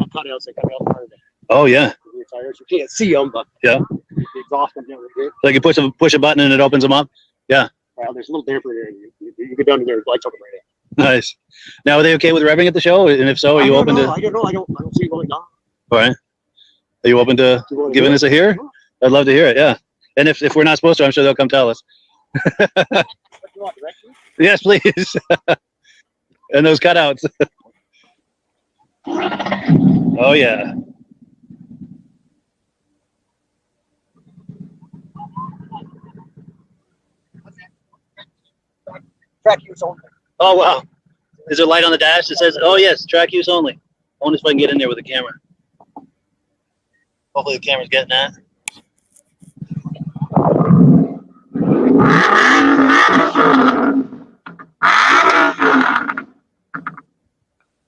Oh yeah. You can't see them, but yeah. The exhaust comes out really good. Like you push a button and it opens them up. Yeah. Well, there's a little damper there. You get down to their lights open right now. Nice. Now, are they okay with revving at the show? And if so, are you open to? I don't know. I don't see it going on. All right. Are you open to giving us a hear? I'd love to hear it. Yeah. And if we're not supposed to, I'm sure they'll come tell us. Yes, please. And those cutouts. Oh yeah. Track use only. Oh wow. Is there a light on the dash that says, "Oh yes, track use only"? I wonder if I can get in there with the camera. Hopefully the camera's getting that.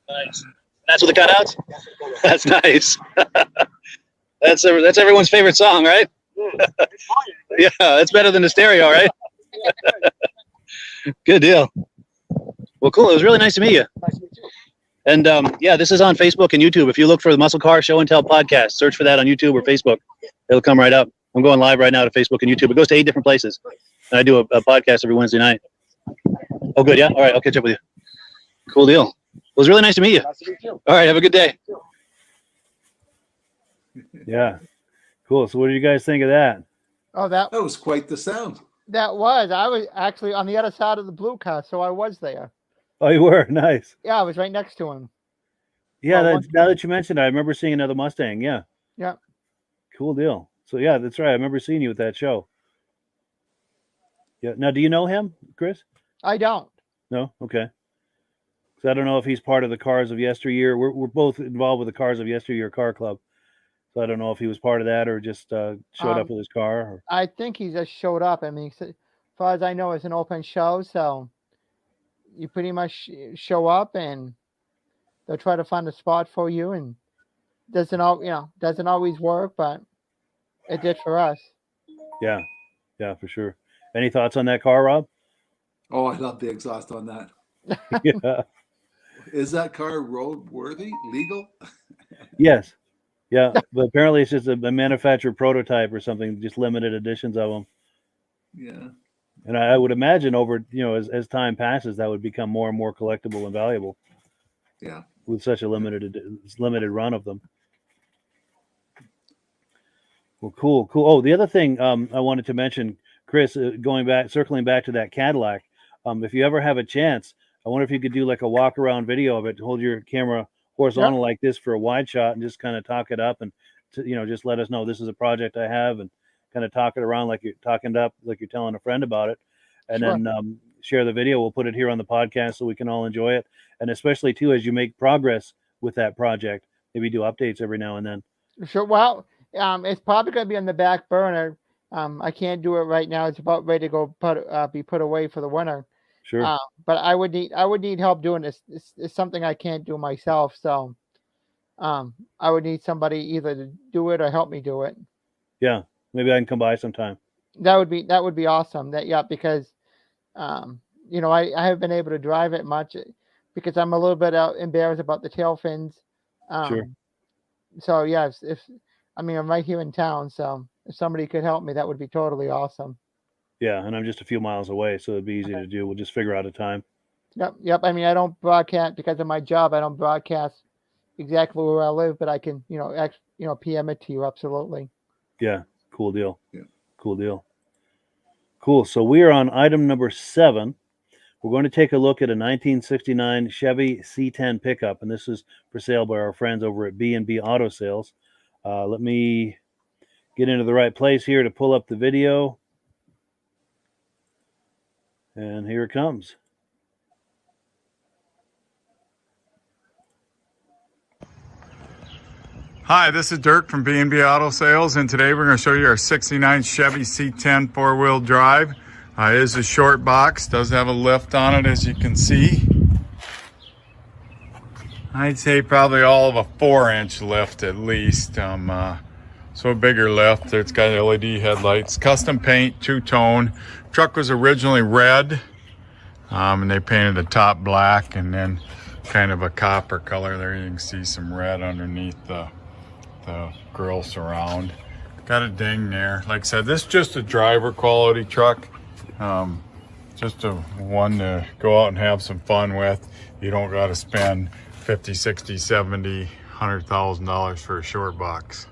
Nice. That's with the cutouts? That's nice. That's everyone's favorite song, right? Yeah, that's better than the stereo, right? Good deal. Well, cool. It was really nice to meet you. Nice to meet you. And yeah, this is on Facebook and YouTube. If you look for the Muscle Car Show and Tell podcast, search for that on YouTube or Facebook. It'll come right up. I'm going live right now to Facebook and YouTube. It goes to 8 different places. And I do a podcast every Wednesday night. Oh, good. Yeah. All right. I'll catch up with you. Cool deal. It was really nice to meet you. Nice to meet you. All right. Have a good day. Yeah. Cool. So what do you guys think of that? Oh, that was quite the sound. I was actually on the other side of the blue car, so I was there. Oh, you were? Nice. Yeah, I was right next to him. Yeah, now that you mentioned it, I remember seeing another Mustang. Yeah. Yeah. Cool deal. So yeah, that's right. I remember seeing you at that show. Yeah. Now, do you know him, Chris? I don't. No? Okay. So I don't know if he's part of the Cars of Yesteryear. We're both involved with the Cars of Yesteryear Car Club. So I don't know if he was part of that or just showed up with his car. Or... I think he just showed up. I mean, as far as I know, it's an open show, so you pretty much show up and they'll try to find a spot for you, and doesn't always work, but it did for us. Yeah, for sure. Any thoughts on that car, Rob? Oh, I love the exhaust on that. Yeah. Is that car road worthy, legal? Yes. Yeah, but apparently it's just a manufactured prototype or something, just limited editions of them. Yeah. And I would imagine over, as time passes, that would become more and more collectible and valuable. Yeah. With such a limited run of them. Well, cool. Oh, the other thing I wanted to mention, Chris, circling back to that Cadillac, if you ever have a chance, I wonder if you could do like a walk around video of it, hold your camera horizontal like this for a wide shot and just kind of talk it up and, just let us know this is a project I have and kind of talk it around like you're talking up, like you're telling a friend about it. And then share the video. We'll put it here on the podcast so we can all enjoy it. And especially too, as you make progress with that project, maybe do updates every now and then. Sure. Well, it's probably going to be on the back burner. I can't do it right now. It's about ready to go be put away for the winter. Sure. But I would need help doing this. It's something I can't do myself. So, I would need somebody either to do it or help me do it. Yeah. Maybe I can come by sometime. That would be awesome. Because, I haven't been able to drive it much because I'm a little bit embarrassed about the tail fins. Sure. So yeah, I'm right here in town. So if somebody could help me, that would be totally awesome. Yeah, and I'm just a few miles away, so it'd be easy to do. We'll just figure out a time. Yep. I mean, I don't broadcast because of my job. I don't broadcast exactly where I live, but I can, PM it to you. Absolutely. Yeah. Cool deal. Yeah. Cool deal. Cool. So we are on item number 7. We're going to take a look at a 1969 Chevy C10 pickup, and this is for sale by our friends over at B&B Auto Sales. Let me get into the right place here to pull up the video. And here it comes. Hi, this is Dirk from B&B Auto Sales, and today we're going to show you our 69 Chevy C10 four-wheel drive. It is a short box, does have a lift on it as you can see. I'd say probably all of a 4-inch lift at least. So a bigger lift. It's got LED headlights, custom paint, two-tone. Truck was originally red, and they painted the top black and then kind of a copper color there. You can see some red underneath the grill surround. Got a ding there. Like I said, this is just a driver quality truck. Just a one to go out and have some fun with. You don't got to spend $50, $60, $70, $100,000 for a short box.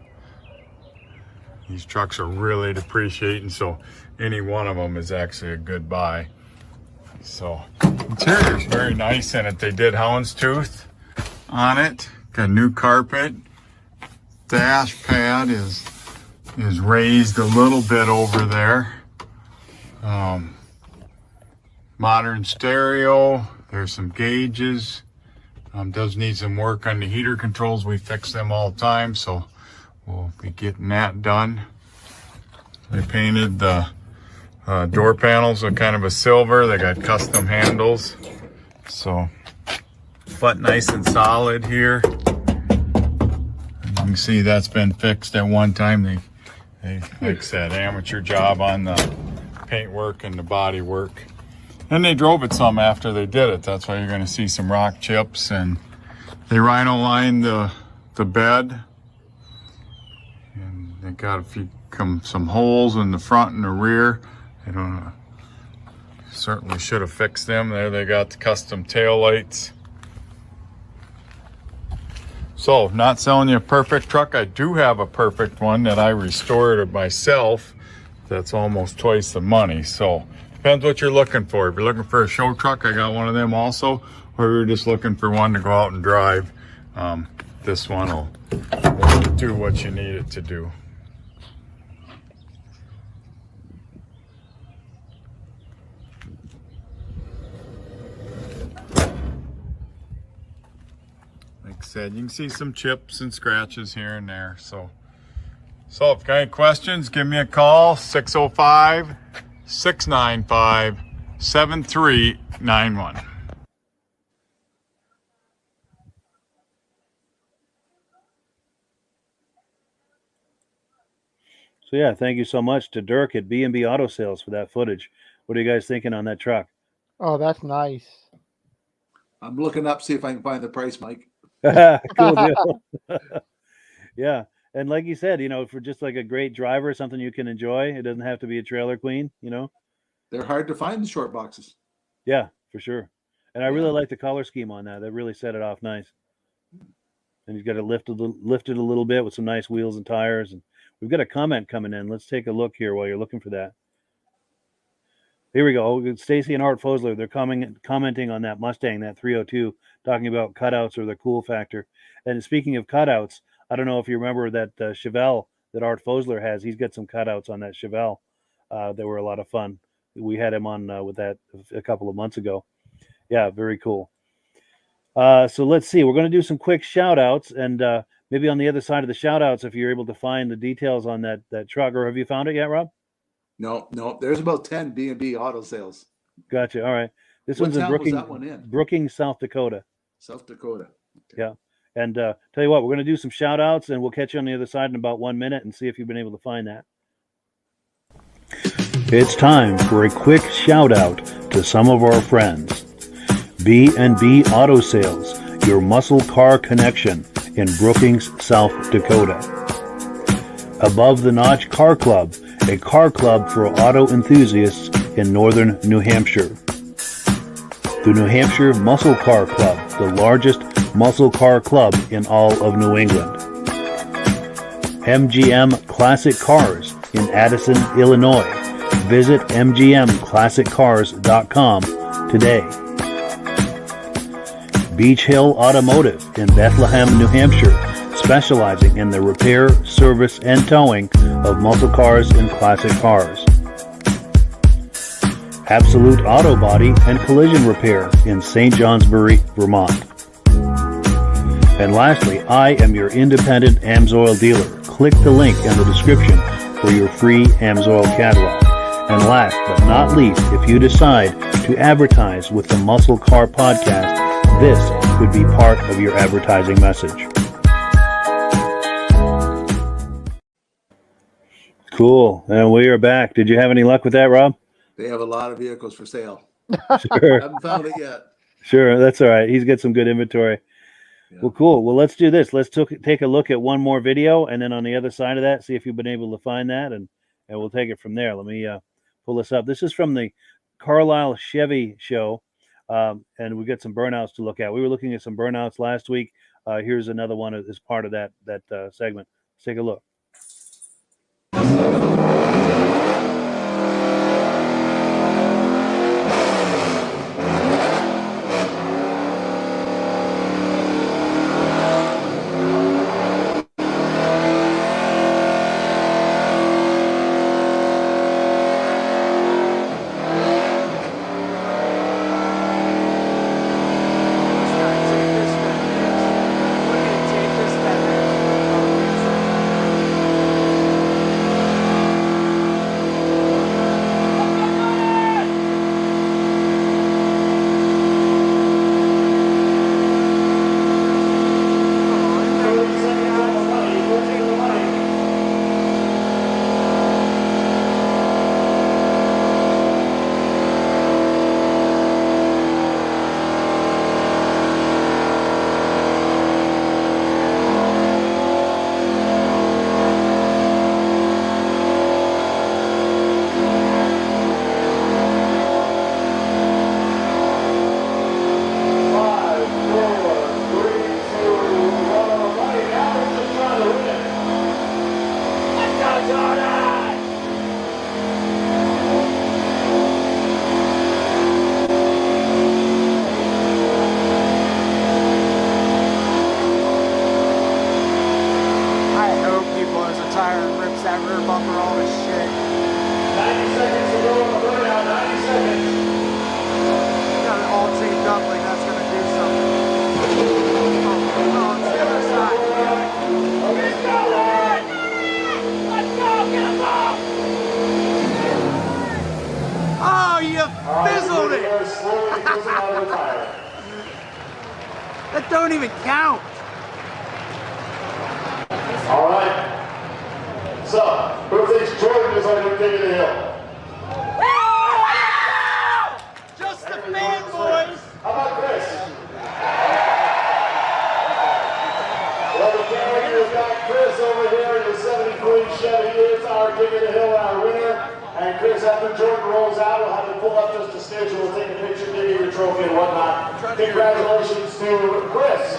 These trucks are really depreciating, so any one of them is actually a good buy. So interior is very nice in it. They did houndstooth on it. Got new carpet. Dash pad is raised a little bit over there. Modern stereo. There's some gauges. Does need some work on the heater controls. We fix them all the time, so we'll be getting that done. They painted the door panels with kind of a silver. They got custom handles, so butt nice and solid here. You can see that's been fixed at one time. They like I said, amateur job on the paint work and the body work. And they drove it some after they did it. That's why you're going to see some rock chips and They rhino lined the bed, and they got some holes in the front and the rear. I don't know. Certainly should have fixed them. There they got the custom tail lights. So, not selling you a perfect truck. I do have a perfect one that I restored myself. That's almost twice the money. So, depends what you're looking for. If you're looking for a show truck, I got one of them also. Or you're just looking for one to go out and drive. This one will do what you need it to do. Like I said, you can see some chips and scratches here and there. So if you got any questions, give me a call, 605-695-7391. So yeah, thank you so much to Dirk at B&B Auto Sales for that footage. What are you guys thinking on that truck? Oh, that's nice. I'm looking up, see if I can find the price, Mike. Cool deal. Yeah. And like you said, for just like a great driver, something you can enjoy. It doesn't have to be a trailer queen, They're hard to find, the short boxes. Yeah, for sure. And I Yeah. really like the color scheme on that. That really set it off nice. And he's got it lifted a little bit with some nice wheels and tires. And we've got a comment coming in. Let's take a look here while you're looking for that. Here we go. Stacy and Art Fosler, they're commenting on that Mustang, that 302, talking about cutouts or the cool factor. And speaking of cutouts, I don't know if you remember that Chevelle that Art Fosler has. He's got some cutouts on that Chevelle that were a lot of fun. We had him on with that a couple of months ago. Yeah, very cool. So let's see. We're going to do some quick shout outs, and maybe on the other side of the shout outs, if you're able to find the details on that truck, or have you found it yet, Rob? No. There's about 10 B&B Auto Sales. Gotcha. All right. This What one's in town was that one in? Brookings, South Dakota. South Dakota. Okay. Yeah. And tell you what, we're going to do some shout outs, and we'll catch you on the other side in about 1 minute and see if you've been able to find that. It's time for a quick shout out to some of our friends. B&B Auto Sales, your muscle car connection in Brookings, South Dakota. Above the Notch Car Club, a car club for auto enthusiasts in northern New Hampshire. The New Hampshire Muscle Car Club, the largest muscle car club in all of New England. MGM Classic Cars in Addison, Illinois. Visit mgmclassiccars.com today. Beach Hill Automotive in Bethlehem, New Hampshire, specializing in the repair, service, and towing of muscle cars and classic cars. Absolute Auto Body and Collision Repair in St. Johnsbury, Vermont. And lastly, I am your independent AMSOIL dealer. Click the link in the description for your free AMSOIL catalog. And last but not least, if you decide to advertise with the Muscle Car Podcast, this could be part of your advertising message. Cool. And we are back. Did you have any luck with that, Rob? They have a lot of vehicles for sale. Sure. Haven't found it yet. Sure. That's all right. He's got some good inventory. Yeah. Well, cool. Well, let's do this. Let's take a look at one more video, and then on the other side of that, see if you've been able to find that, and we'll take it from there. Let me pull this up. This is from the Carlisle Chevy show, and we got some burnouts to look at. We were looking at some burnouts last week. Here's another one as part of that segment. Let's take a look. blows a tire and rips that rear bumper all to shit. 90 seconds to go on the burnout, 90 seconds. Got it all taped up like that's going to do something. Oh, it's the other side. Okay, go, Ed! Let's go, get him off! Oh, you fizzled it! Slowly closing out of the tire. That don't even count. All right. So, birthday Jordan is on your king of the hill. Just the fanboys. How about Chris? Well, the camera, you've got Chris over here in the 73 Chevy. He is our king of the hill, our winner. And Chris, after Jordan rolls out, we'll have him pull up just a stitch. We'll take a picture, give you your trophy and whatnot. Congratulations to Chris.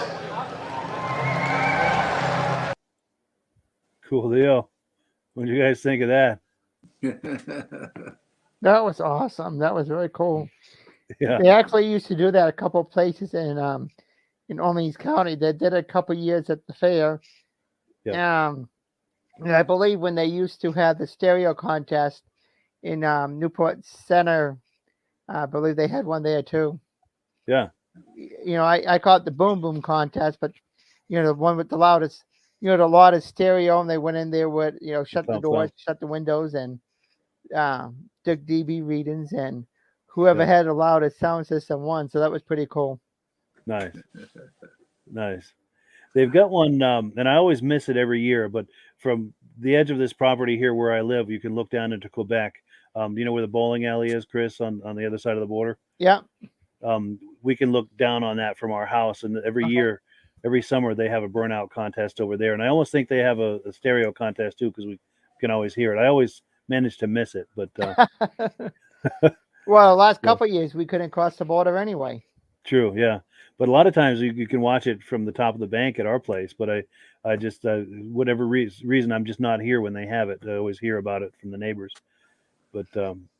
Cool deal. What do you guys think of that? That was awesome. That was really cool. Yeah. They actually used to do that a couple of places in Orleans County. They did it a couple of years at the fair. Yeah. And I believe when they used to have the stereo contest in Newport Center, I believe they had one there too. Yeah. You know, I call it the Boom Boom contest, but you know, the one with the loudest, you know, the loudest stereo, and they went in there with, you know, shut the doors, shut the windows, and took dB readings, and whoever had the loudest sound system won. So that was pretty cool. Nice. Nice. They've got one, and I always miss it every year, but from the edge of this property here where I live, you can look down into Quebec. You know where the bowling alley is, Chris, on the other side of the border? Yeah. We can look down on that from our house, and every year, every summer, they have a burnout contest over there. And I almost think they have a stereo contest too, because we can always hear it. I always manage to miss it, but well, the last couple of years we couldn't cross the border anyway. True, yeah. But a lot of times you can watch it from the top of the bank at our place. But I just whatever reason I'm just not here when they have it. I always hear about it from the neighbors. But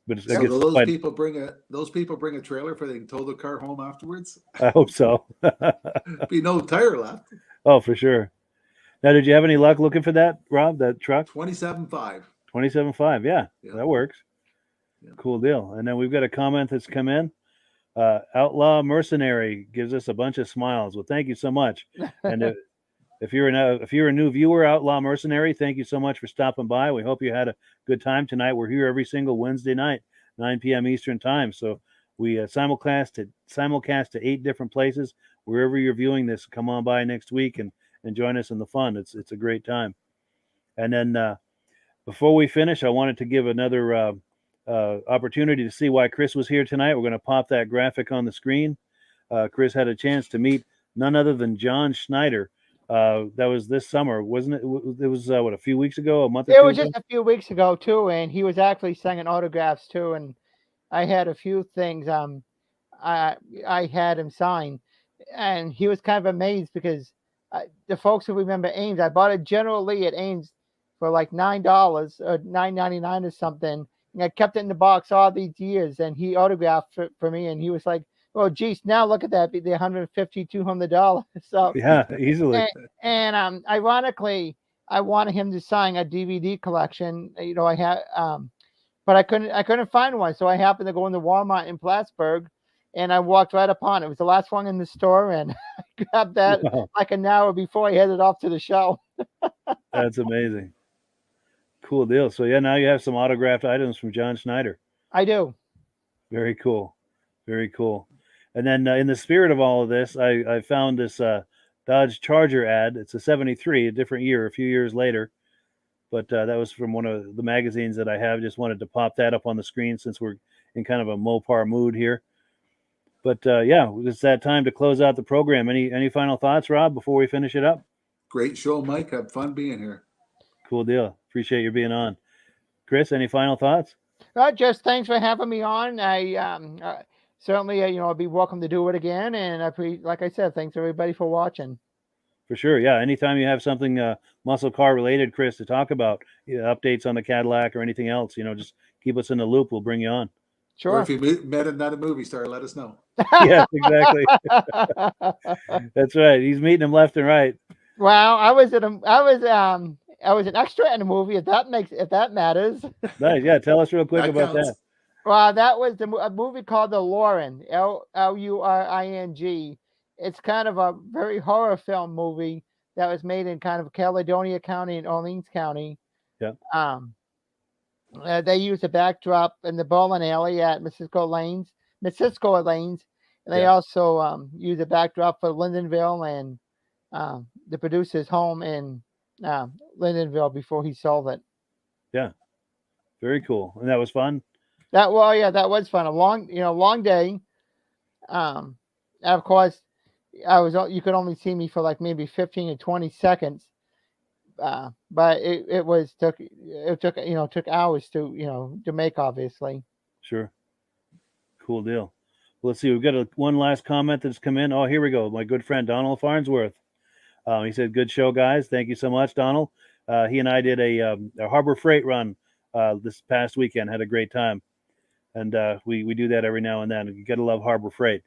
it's, So those people bring a trailer for they can tow the car home afterwards. I hope so. Be no tire left. Oh, for sure. Now, did you have any luck looking for that, Rob? That truck? 27.5. 27.5. Yeah, that works. Yeah. Cool deal. And then we've got a comment that's come in. Outlaw Mercenary gives us a bunch of smiles. Well, thank you so much. And if you're a new viewer, Outlaw Mercenary, thank you so much for stopping by. We hope you had a good time tonight. We're here every single Wednesday night, 9 p.m. Eastern time. So we simulcast to 8 different places. Wherever you're viewing this, come on by next week and join us in the fun. It's a great time. And then before we finish, I wanted to give another opportunity to see why Chris was here tonight. We're going to pop that graphic on the screen. Chris had a chance to meet none other than John Schneider. That was this summer, wasn't it? It was a few weeks ago, a month or two It was ago? just a few weeks ago too, and he was actually signing autographs too. And I had a few things I had him sign, and he was kind of amazed because the folks who remember Ames, I bought a General Lee at Ames for like $9 or $9.99 or something. And I kept it in the box all these years, and he autographed for me, and he was like, "Oh, geez, now look at that, the $150, $200." So yeah, easily. And ironically, I wanted him to sign a DVD collection. You know, I had, but I couldn't find one, so I happened to go into Walmart in Plattsburgh, and I walked right upon it. It was the last one in the store, and I grabbed that like an hour before I headed off to the show. That's amazing. Cool deal. So yeah, now you have some autographed items from John Schneider. I do. Very cool. Very cool. And then in the spirit of all of this, I found this Dodge Charger ad. It's a 73, a different year, a few years later. But that was from one of the magazines that I have. Just wanted to pop that up on the screen since we're in kind of a Mopar mood here. But yeah, it's that time to close out the program. Any final thoughts, Rob, before we finish it up? Great show, Mike. Had fun being here. Cool deal. Appreciate you being on. Chris, any final thoughts? Just thanks for having me on. I certainly, I'll be welcome to do it again. And like I said, thanks everybody for watching. For sure. Yeah. Anytime you have something muscle car related, Chris, to talk about, updates on the Cadillac or anything else, just keep us in the loop. We'll bring you on. Sure. Or if you met another movie star, let us know. Yes, exactly. That's right. He's meeting them left and right. Well, I was I was an extra in the movie. If that matters. Nice. Yeah, tell us real quick about counts. that. Well, that was a movie called The Luring, Luring. It's kind of a very horror film movie that was made in kind of Caledonia County and Orleans County. Yeah. They used a backdrop in the bowling alley at Missisquoi Lanes, and they also used a backdrop for Lindenville and the producer's home in Lindenville before he sold it. Yeah. Very cool. And that was fun. That was fun. A long day. And of course, you could only see me for like maybe 15 to 20 seconds. But it took hours to make, obviously. Sure. Cool deal. Let's see. We've got one last comment that's come in. Oh, here we go. My good friend Donald Farnsworth. He said, "Good show, guys. Thank you so much, Donald." He and I did a Harbor Freight run this past weekend. Had a great time. And we do that every now and then. You got to love Harbor Freight.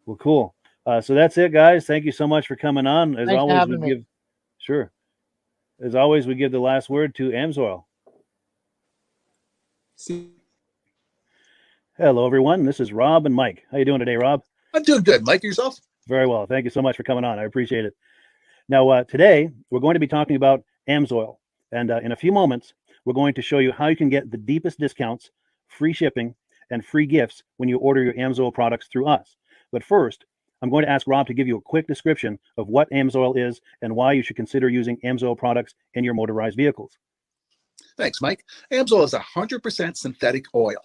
Well, cool. So that's it, guys. Thank you so much for coming on. As Thanks for always, having me. As always, we give the last word to Amsoil. Hello, everyone. This is Rob and Mike. How you doing today, Rob? I'm doing good. Mike, yourself? Very well. Thank you so much for coming on. I appreciate it. Now, today, we're going to be talking about Amsoil. And in a few moments, we're going to show you how you can get the deepest discounts, free shipping, and free gifts when you order your Amsoil products through us. But first, I'm going to ask Rob to give you a quick description of what Amsoil is and why you should consider using Amsoil products in your motorized vehicles. Thanks, Mike. Amsoil is 100% synthetic oil.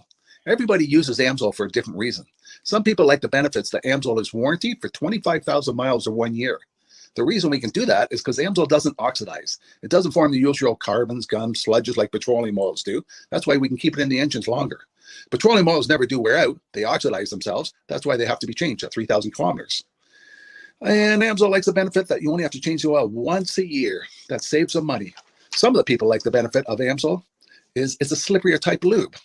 Everybody uses Amsoil for a different reason. Some people like the benefits that Amsoil is warranted for 25,000 miles or 1 year. The reason we can do that is because Amsoil doesn't oxidize. It doesn't form the usual carbons, gums, sludges like petroleum oils do. That's why we can keep it in the engines longer. Petroleum oils never do wear out. They oxidize themselves. That's why they have to be changed at 3,000 kilometers. And Amsoil likes the benefit that you only have to change the oil once a year. That saves them money. Some of the people like the benefit of Amsoil is it's a slipperier type lube.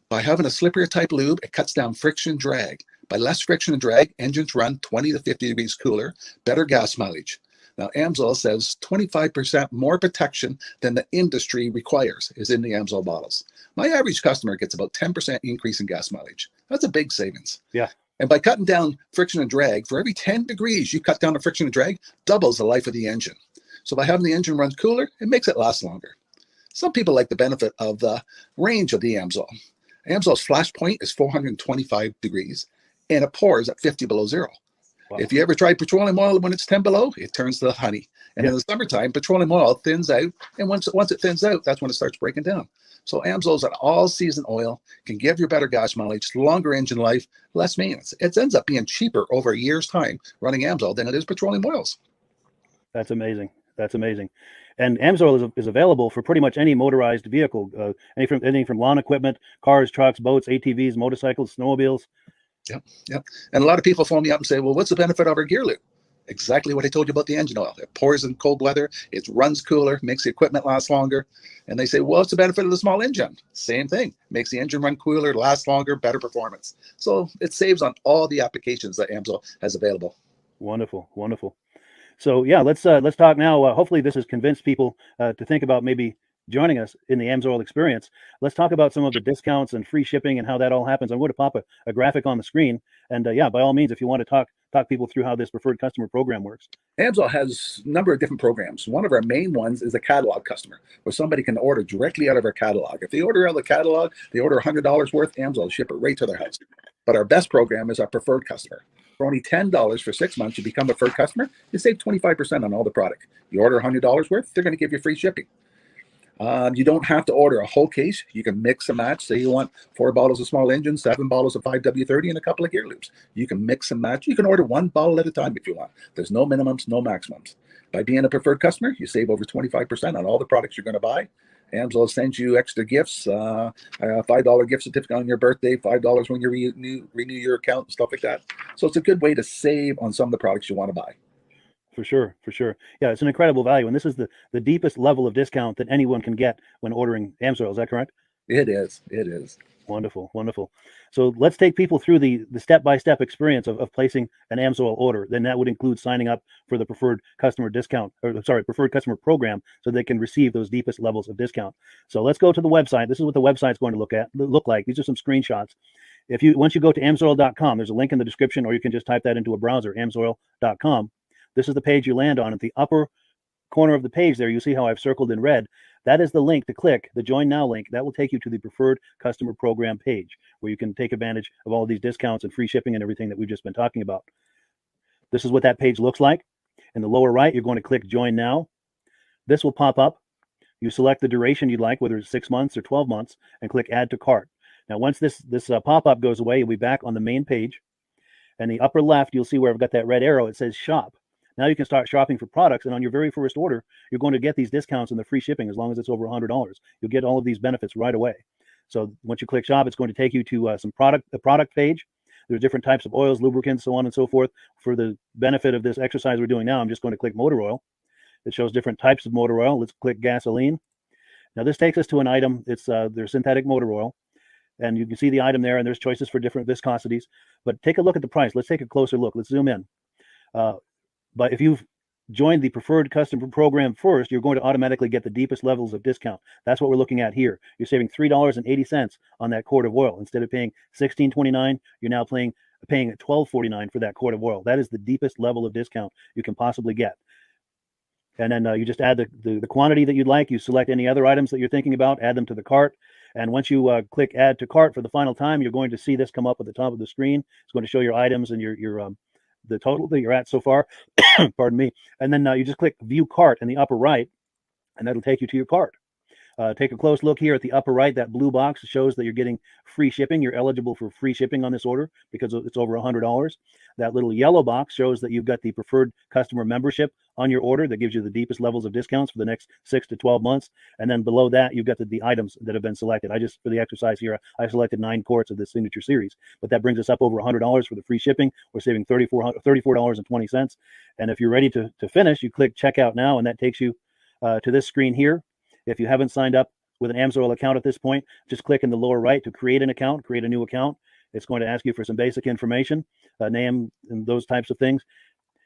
By having a slipperier type lube, it cuts down friction and drag. By less friction and drag, engines run 20 to 50 degrees cooler, better gas mileage. Now, Amsoil says 25% more protection than the industry requires is in the Amsoil bottles. My average customer gets about 10% increase in gas mileage. That's a big savings. Yeah. And by cutting down friction and drag, for every 10 degrees you cut down the friction and drag, doubles the life of the engine. So by having the engine run cooler, it makes it last longer. Some people like the benefit of the range of the Amsoil. Amsoil's flash point is 425 degrees, and it pours at 50 below zero. Wow. If you ever tried petroleum oil when it's 10 below, it turns to honey. And in the summertime, petroleum oil thins out, and once it thins out, that's when it starts breaking down. So Amsoil's an all-season oil, can give you better gas mileage, longer engine life, less maintenance. It ends up being cheaper over a year's time running Amsoil than it is petroleum oils. That's amazing. That's amazing. And Amsoil is available for pretty much any motorized vehicle, anything from lawn equipment, cars, trucks, boats, ATVs, motorcycles, snowmobiles. Yep. And a lot of people phone me up and say, well, what's the benefit of our gear lube? Exactly what I told you about the engine oil. It pours in cold weather, it runs cooler, makes the equipment last longer. And they say, well, what's the benefit of the small engine? Same thing. Makes the engine run cooler, last longer, better performance. So it saves on all the applications that Amsoil has available. Wonderful, wonderful. So yeah, let's talk now. Hopefully this has convinced people to think about maybe joining us in the Amsoil experience. Let's talk about some of the discounts and free shipping and how that all happens. I'm going to pop a graphic on the screen. And yeah, by all means, if you want to talk people through how this preferred customer program works. Amsoil has a number of different programs. One of our main ones is a catalog customer, where somebody can order directly out of our catalog. If they order out of the catalog, they order $100 worth, Amsoil will ship it right to their house. But our best program is our preferred customer. For only $10 for 6 months, you become a preferred customer, you save 25% on all the product. You order $100 worth, they're going to give you free shipping. You don't have to order a whole case. You can mix and match. Say you want 4 bottles of small engine, 7 bottles of 5W30, and a couple of gear loops. You can mix and match. You can order 1 bottle at a time if you want. There's no minimums, no maximums. By being a preferred customer, you save over 25% on all the products you're going to buy. Amsoil sends you extra gifts, a $5 gift certificate on your birthday, $5 when you renew your account, and stuff like that. So it's a good way to save on some of the products you want to buy. For sure. Yeah, it's an incredible value. And this is the deepest level of discount that anyone can get when ordering Amsoil. Is that correct? It is. Wonderful, wonderful. So let's take people through the step-by-step experience of placing an AMSOIL order. Then that would include signing up for the preferred customer discount, or sorry, preferred customer program, so they can receive those deepest levels of discount. So let's go to the website. This is what the website's going to look like. These are some screenshots. Once you go to amsoil.com, there's a link in the description, or you can just type that into a browser, amsoil.com. This is the page you land on. At the upper corner of the page there, you see how I've circled in red. That is the link to click, the Join Now link. That will take you to the preferred customer program page, where you can take advantage of all of these discounts and free shipping and everything that we've just been talking about. This is what that page looks like. In the lower right, you're going to click Join Now. This will pop up. You select the duration you'd like, whether it's 6 months or 12 months, and click Add to Cart. Now, once this pop-up goes away, you'll be back on the main page. And the upper left, you'll see where I've got that red arrow. It says Shop. Now you can start shopping for products, and on your very first order, you're going to get these discounts and the free shipping as long as it's over $100. You'll get all of these benefits right away. So once you click Shop, it's going to take you to the product page. There's different types of oils, lubricants, so on and so forth. For the benefit of this exercise we're doing now, I'm just going to click motor oil. It shows different types of motor oil. Let's click gasoline. Now this takes us to an item. It's their synthetic motor oil. And you can see the item there, and there's choices for different viscosities. But take a look at the price. Let's take a closer look. Let's zoom in. But if you've joined the preferred customer program first, you're going to automatically get the deepest levels of discount. That's what we're looking at here. You're saving $3.80 on that quart of oil. Instead of paying $16.29, you're now paying $12.49 for that quart of oil. That is the deepest level of discount you can possibly get. And then you just add the quantity that you'd like. You select any other items that you're thinking about, add them to the cart. And once you click Add to Cart for the final time, you're going to see this come up at the top of the screen. It's going to show your items and your the total that you're at so far. Pardon me. And then you just click View Cart in the upper right, and that'll take you to your cart. Take a close look here at the upper right. That blue box shows that you're getting free shipping. You're eligible for free shipping on this order because it's over $100. That little yellow box shows that you've got the preferred customer membership on your order that gives you the deepest levels of discounts for the next 6 to 12 months. And then below that, you've got the items that have been selected. For the exercise here, I selected 9 quarts of the signature series, but that brings us up over $100 for the free shipping. We're saving $34.20. And if you're ready to finish, you click Checkout Now, and that takes you to this screen here. If you haven't signed up with an AMSOIL account at this point, just click in the lower right to create an account, create a new account. It's going to ask you for some basic information, name and those types of things.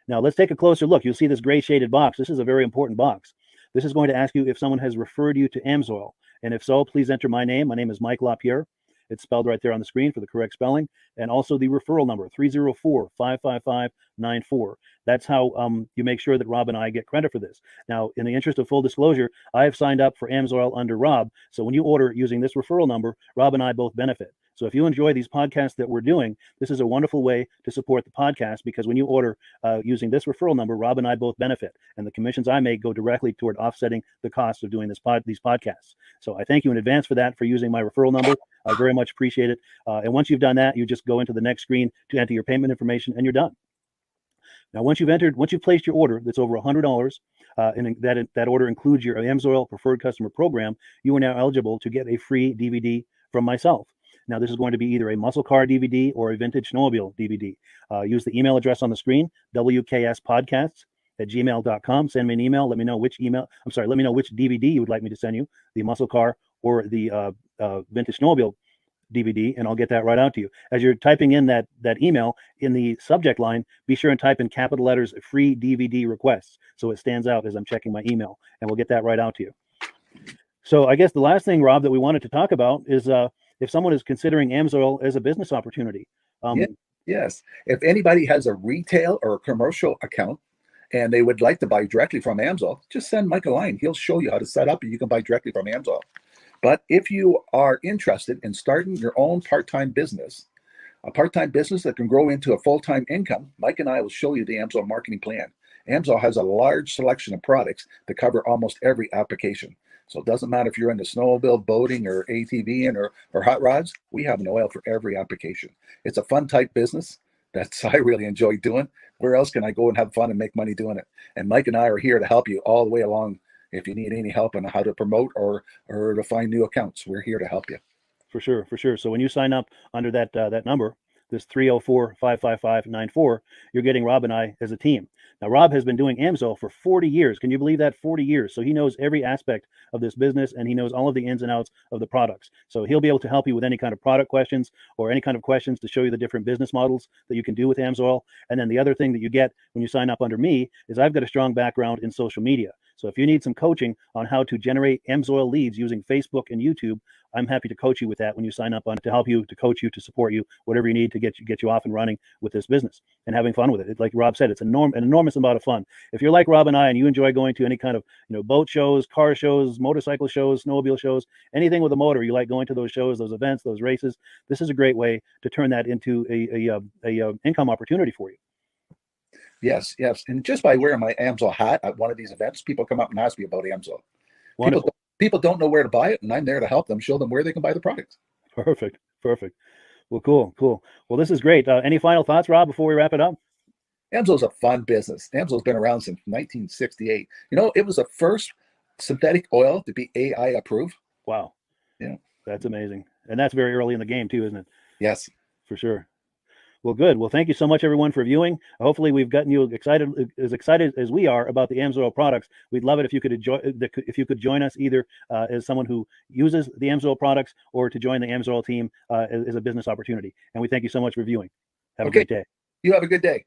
Now let's take a closer look. You'll see this gray shaded box. This is a very important box. This is going to ask you if someone has referred you to AMSOIL. And if so, please enter my name. My name is Mike LaPierre. It's spelled right there on the screen for the correct spelling. And also the referral number, 304-555-94. That's how you make sure that Rob and I get credit for this. Now, in the interest of full disclosure, I have signed up for AMSOIL under Rob. So when you order using this referral number, Rob and I both benefit. So if you enjoy these podcasts that we're doing, this is a wonderful way to support the podcast, because when you order using this referral number, Rob and I both benefit. And the commissions I make go directly toward offsetting the cost of doing these podcasts. So I thank you in advance for that, for using my referral number. I very much appreciate it. And once you've done that, you just go into the next screen to enter your payment information, and you're done. Now, once you've placed your order that's over $100, and that order includes your AMSOIL preferred customer program, you are now eligible to get a free DVD from myself. Now, this is going to be either a muscle car DVD or a vintage snowmobile DVD. Use the email address on the screen, wkspodcasts@gmail.com. Send me an email. Let me know which DVD you would like me to send you, the muscle car or the vintage snowmobile DVD, and I'll get that right out to you. As you're typing in that email, in the subject line, be sure and type in capital letters, free DVD requests, so it stands out as I'm checking my email, and we'll get that right out to you. So I guess the last thing, Rob, that we wanted to talk about is if someone is considering AMSOIL as a business opportunity. Yes. If anybody has a retail or a commercial account and they would like to buy directly from AMSOIL, just send Mike a line. He'll show you how to set up, and you can buy directly from AMSOIL. But if you are interested in starting your own part-time business, a part-time business that can grow into a full-time income, Mike and I will show you the AMSOIL marketing plan. AMSOIL has a large selection of products that cover almost every application. So it doesn't matter if you're into snowmobile, boating, or ATVing, or hot rods. We have an oil for every application. It's a fun type business that's I really enjoy doing. Where else can I go and have fun and make money doing it? And Mike and I are here to help you all the way along. If you need any help on how to promote or to find new accounts, we're here to help you. For sure. So when you sign up under that number, this 304-555-94, you're getting Rob and I as a team. Now, Rob has been doing AMSOIL for 40 years. Can you believe that? 40 years. So he knows every aspect of this business, and he knows all of the ins and outs of the products. So he'll be able to help you with any kind of product questions or any kind of questions to show you the different business models that you can do with AMSOIL. And then the other thing that you get when you sign up under me is I've got a strong background in social media. So if you need some coaching on how to generate AMSOIL leads using Facebook and YouTube, I'm happy to coach you with that when you sign up on to help you, to coach you, to support you, whatever you need to get you off and running with this business and having fun with it. Like Rob said, it's an enormous amount of fun. If you're like Rob and I and you enjoy going to any kind of boat shows, car shows, motorcycle shows, snowmobile shows, anything with a motor, you like going to those shows, those events, those races, this is a great way to turn that into a income opportunity for you. Yes, yes. And just by wearing my AMSOIL hat at one of these events, people come up and ask me about AMSOIL. Wonderful. People don't know where to buy it, and I'm there to help them, show them where they can buy the products. Perfect. Well, cool. Well, this is great. Any final thoughts, Rob, before we wrap it up? AMSOIL's a fun business. AMSOIL's been around since 1968. It was the first synthetic oil to be AI approved. Wow. Yeah. That's amazing. And that's very early in the game too, isn't it? Yes. For sure. Well, good. Well, thank you so much, everyone, for viewing. Hopefully, we've gotten you excited as we are about the AMSOIL products. We'd love it if you could join us either as someone who uses the AMSOIL products or to join the AMSOIL team as a business opportunity. And we thank you so much for viewing. Have a great day. You have a good day.